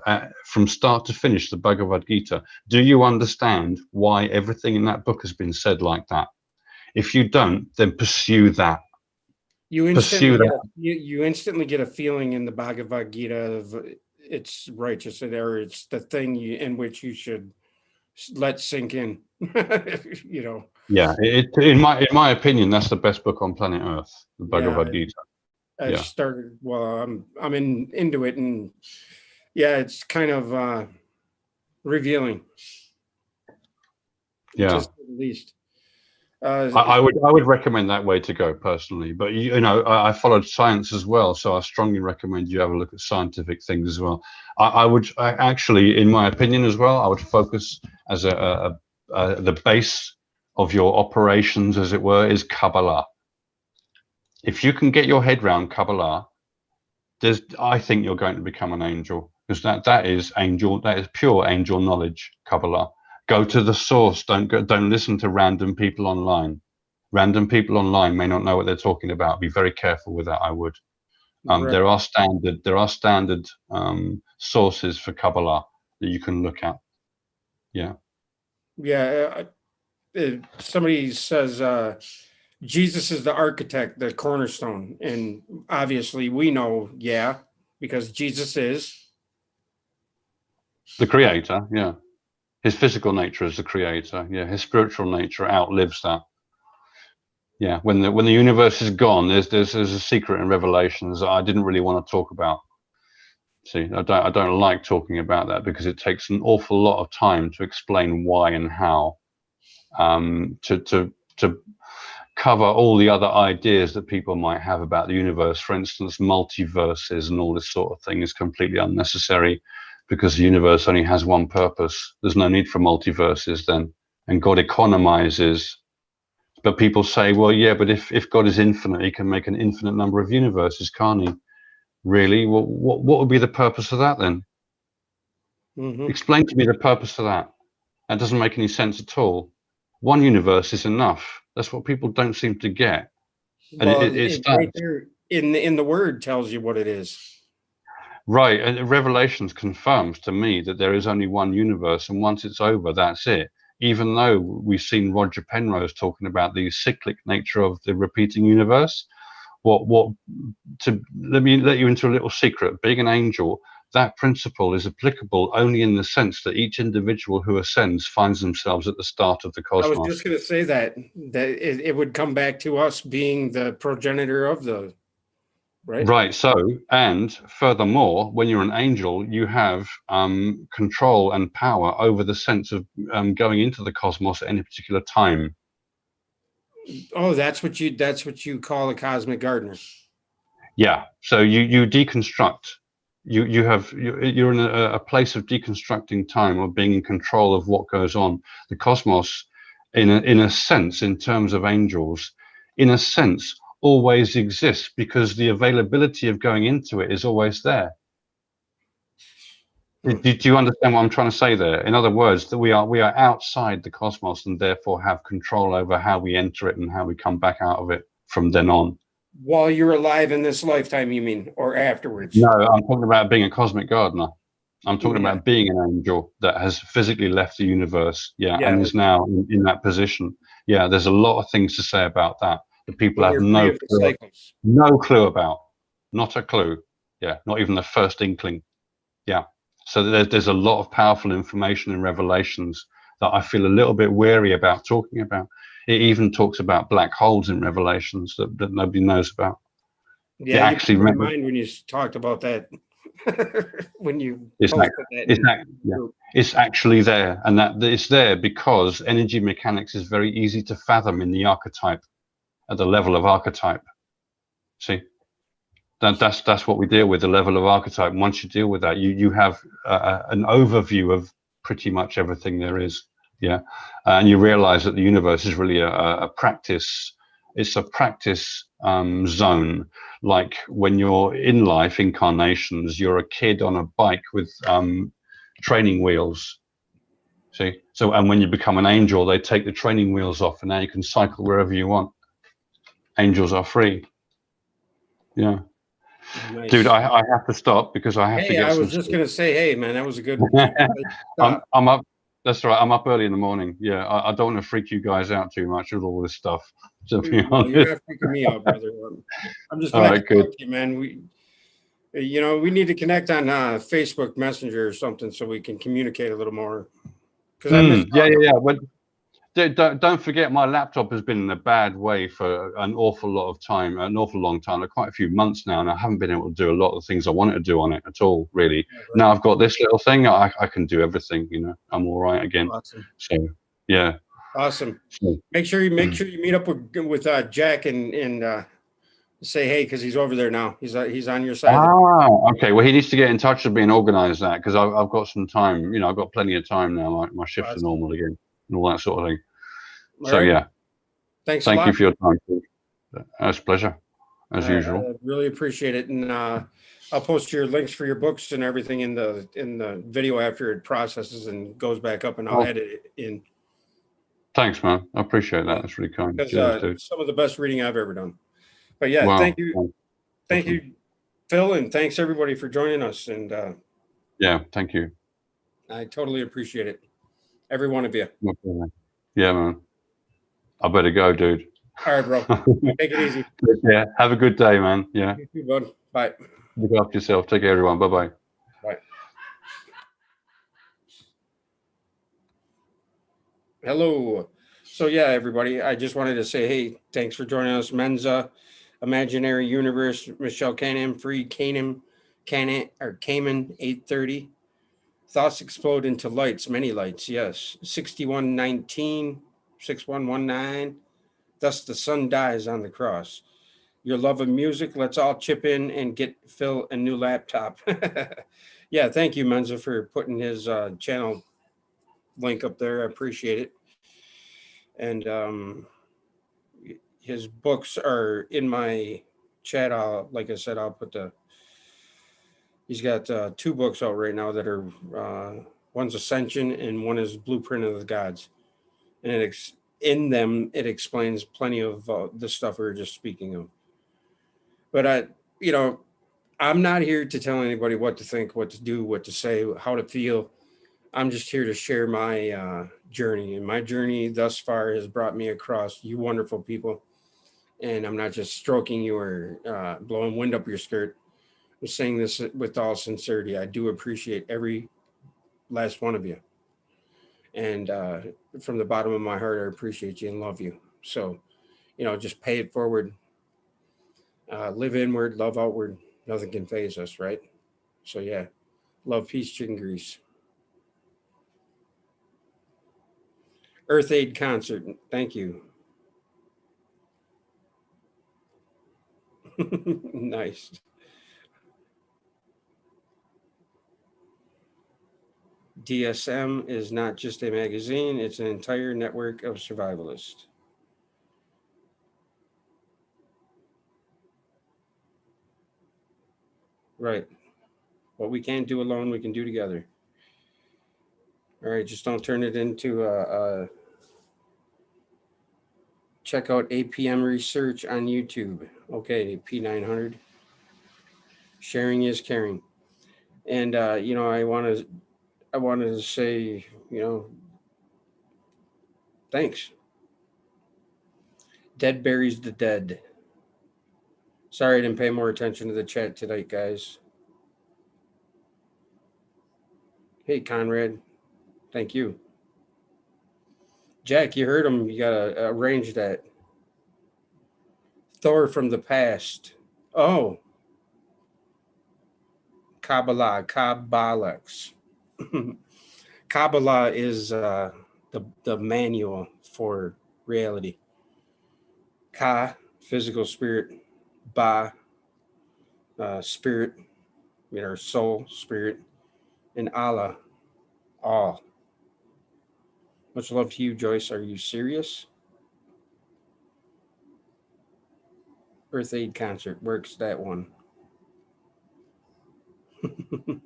from start to finish, the Bhagavad Gita, do you understand why everything in that book has been said like that? If you don't, then pursue that. You Pursue instantly get that. you instantly get a feeling in the Bhagavad Gita of it's righteous, or it's the thing in which you should let sink in. You know. Yeah, in my opinion, that's the best book on planet Earth, the Yeah. Bhagavad Gita. I Yeah, started. Well, I'm into it, and yeah, it's kind of revealing, to yeah. say the least. I would recommend that way to go personally, but you know, I followed science as well, so I strongly recommend you have a look at scientific things as well. I actually, in my opinion as well, I would focus as the base of your operations, as it were, is Kabbalah. If you can get your head round Kabbalah, I think you're going to become an angel, because that is pure angel knowledge, Kabbalah. Go to the source. Don't listen to random people online. Random people online may not know what they're talking about. Be very careful with that. I would. right. There are standard sources for Kabbalah that you can look at. Yeah. Yeah. somebody says Jesus is the architect, the cornerstone, and obviously we know, yeah, because Jesus is the creator. Yeah, his physical nature is the creator. Yeah, his spiritual nature outlives that. Yeah, when the universe is gone, there's a secret in Revelations that I didn't really want to talk about. See, I don't like talking about that because it takes an awful lot of time to explain why and how. To cover all the other ideas that people might have about the universe, for instance, multiverses and all this sort of thing is completely unnecessary because the universe only has one purpose. There's no need for multiverses then, and God economizes. But people say, well, yeah, but if God is infinite, he can make an infinite number of universes, can't he? Really? Well, what would be the purpose of that then? Explain to me the purpose of that. That doesn't make any sense at all. One universe is enough. That's what people don't seem to get. And well, it's that. right there in the word tells you what it is. Right, and Revelations confirms to me that there is only one universe, and once it's over, that's it. Even though we've seen Roger Penrose talking about the cyclic nature of the repeating universe, let me let you into a little secret. Being an angel, that principle is applicable only in the sense that each individual who ascends finds themselves at the start of the I was cosmos. just going to say that it would come back to us being the progenitor of the right. Right. So, and furthermore, when you're an angel, you have control and power over the sense of going into the cosmos at any particular time. Oh, that's what you call a cosmic gardener. Yeah. So you deconstruct. You're in a place of deconstructing time, or being in control of what goes on. The cosmos, in a sense, in terms of angels, in a sense, always exists because the availability of going into it is always there. Do you understand what I'm trying to say there? In other words, that we are outside the cosmos and therefore have control over how we enter it and how we come back out of it from then on. While you're alive in this lifetime, you mean, or afterwards? No, I'm talking about being a cosmic gardener. I'm talking Yeah. about being an angel that has physically left the universe, Yeah. and is now in that position. Yeah, there's a lot of things to say about that that people When have you're free of the cycles. no clue about. Not a clue. Yeah, not even the first inkling. Yeah. So there's a lot of powerful information in Revelations that I feel a little bit wary about talking about. It even talks about black holes in Revelations that nobody knows about. Yeah, you blew my mind when you talked about that. When you posted that. It's actually there, and that it's there because energy mechanics is very easy to fathom in the archetype, at the level of archetype. See, that's what we deal with, the level of archetype. And once you deal with that, you have an overview of pretty much everything there is. Yeah, and you realize that the universe is really a practice. It's a practice zone. Like when you're in life, incarnations, you're a kid on a bike with training wheels. See, so and when you become an angel, they take the training wheels off, and now you can cycle wherever you want. Angels are free. Yeah. Nice. Dude, I have to stop because I have to get I some was just going to say, hey, man, that was a good I'm up. That's right. I'm up early in the morning. Yeah, I don't want to freak you guys out too much with all this stuff. To be honest. You're not freaking me out, brother. I'm just glad to talk to you, man. We need to connect on Facebook Messenger or something so we can communicate a little more. Because I miss yeah. But don't forget, my laptop has been in a bad way for an awful lot of time, an awful long time, like quite a few months now, and I haven't been able to do a lot of things I wanted to do on it at all, really. Yeah, right. Now I've got this little thing, I can do everything. I'm all right again. Awesome. So yeah. Awesome. So, make sure you meet up with Jack and say hey, because he's over there now. He's on your side. Okay. Well, he needs to get in touch with me and organize that because I've got some time. I've got plenty of time now. My shifts are normal again and all that sort of thing. So yeah, thanks. Thank you for your time. It's a pleasure, as usual. I really appreciate it, and I'll post your links for your books and everything in the video after it processes and goes back up, and I'll edit it in. Thanks, man. I appreciate that. That's really kind. Because some of the best reading I've ever done. But yeah, thank you, you, Phil, and thanks everybody for joining us. And yeah, thank you. I totally appreciate it, every one of you. Okay. Yeah, man. I better go, dude. All right, bro. Take it easy. Yeah. Have a good day, man. Yeah. You too, bud. Bye. Look after yourself. Take care, everyone. Bye-bye. Bye. Hello. So yeah, everybody, I just wanted to say, hey, thanks for joining us. Menza, Imaginary Universe, Michelle Cannon, Free Canaan, Cayman, 830. Thoughts explode into lights, many lights, yes. 6119, 6119. Thus the sun dies on the cross. Your love of music, let's all chip in and get Phil a new laptop. Yeah, thank you, Menza, for putting his channel link up there. I appreciate it. And his books are in my chat. Like I said, I'll put he's got two books out right now that are, one's Ascension and one is Blueprint of the Gods. And in them, it explains plenty of the stuff we were just speaking of. But I'm not here to tell anybody what to think, what to do, what to say, how to feel. I'm just here to share my journey. And my journey thus far has brought me across you wonderful people. And I'm not just stroking you or blowing wind up your skirt. I'm saying this with all sincerity. I do appreciate every last one of you. And from the bottom of my heart, I appreciate you and love you. So, just pay it forward. Live inward, love outward. Nothing can phase us, right? So, yeah. Love, peace, chicken grease. Earth Aid concert. Thank you. Nice. DSM is not just a magazine, it's an entire network of survivalists. Right. What we can't do alone, we can do together. All right, just don't turn it into check out APM research on YouTube. Okay, P900. Sharing is caring. And I wanted to say, thanks. Dead buries the dead. Sorry I didn't pay more attention to the chat tonight, guys. Hey, Conrad. Thank you. Jack, you heard him. You got to arrange that. Thor from the past. Oh, Kabbalax. Kabbalah is the manual for reality. Ka, physical spirit. Ba, spirit, soul, spirit. And Allah, all. Much love to you, Joyce. Are you serious? Earth Aid concert works that one.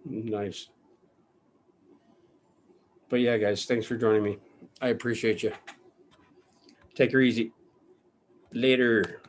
Nice. But yeah, guys, thanks for joining me. I appreciate you. Take her easy. Later.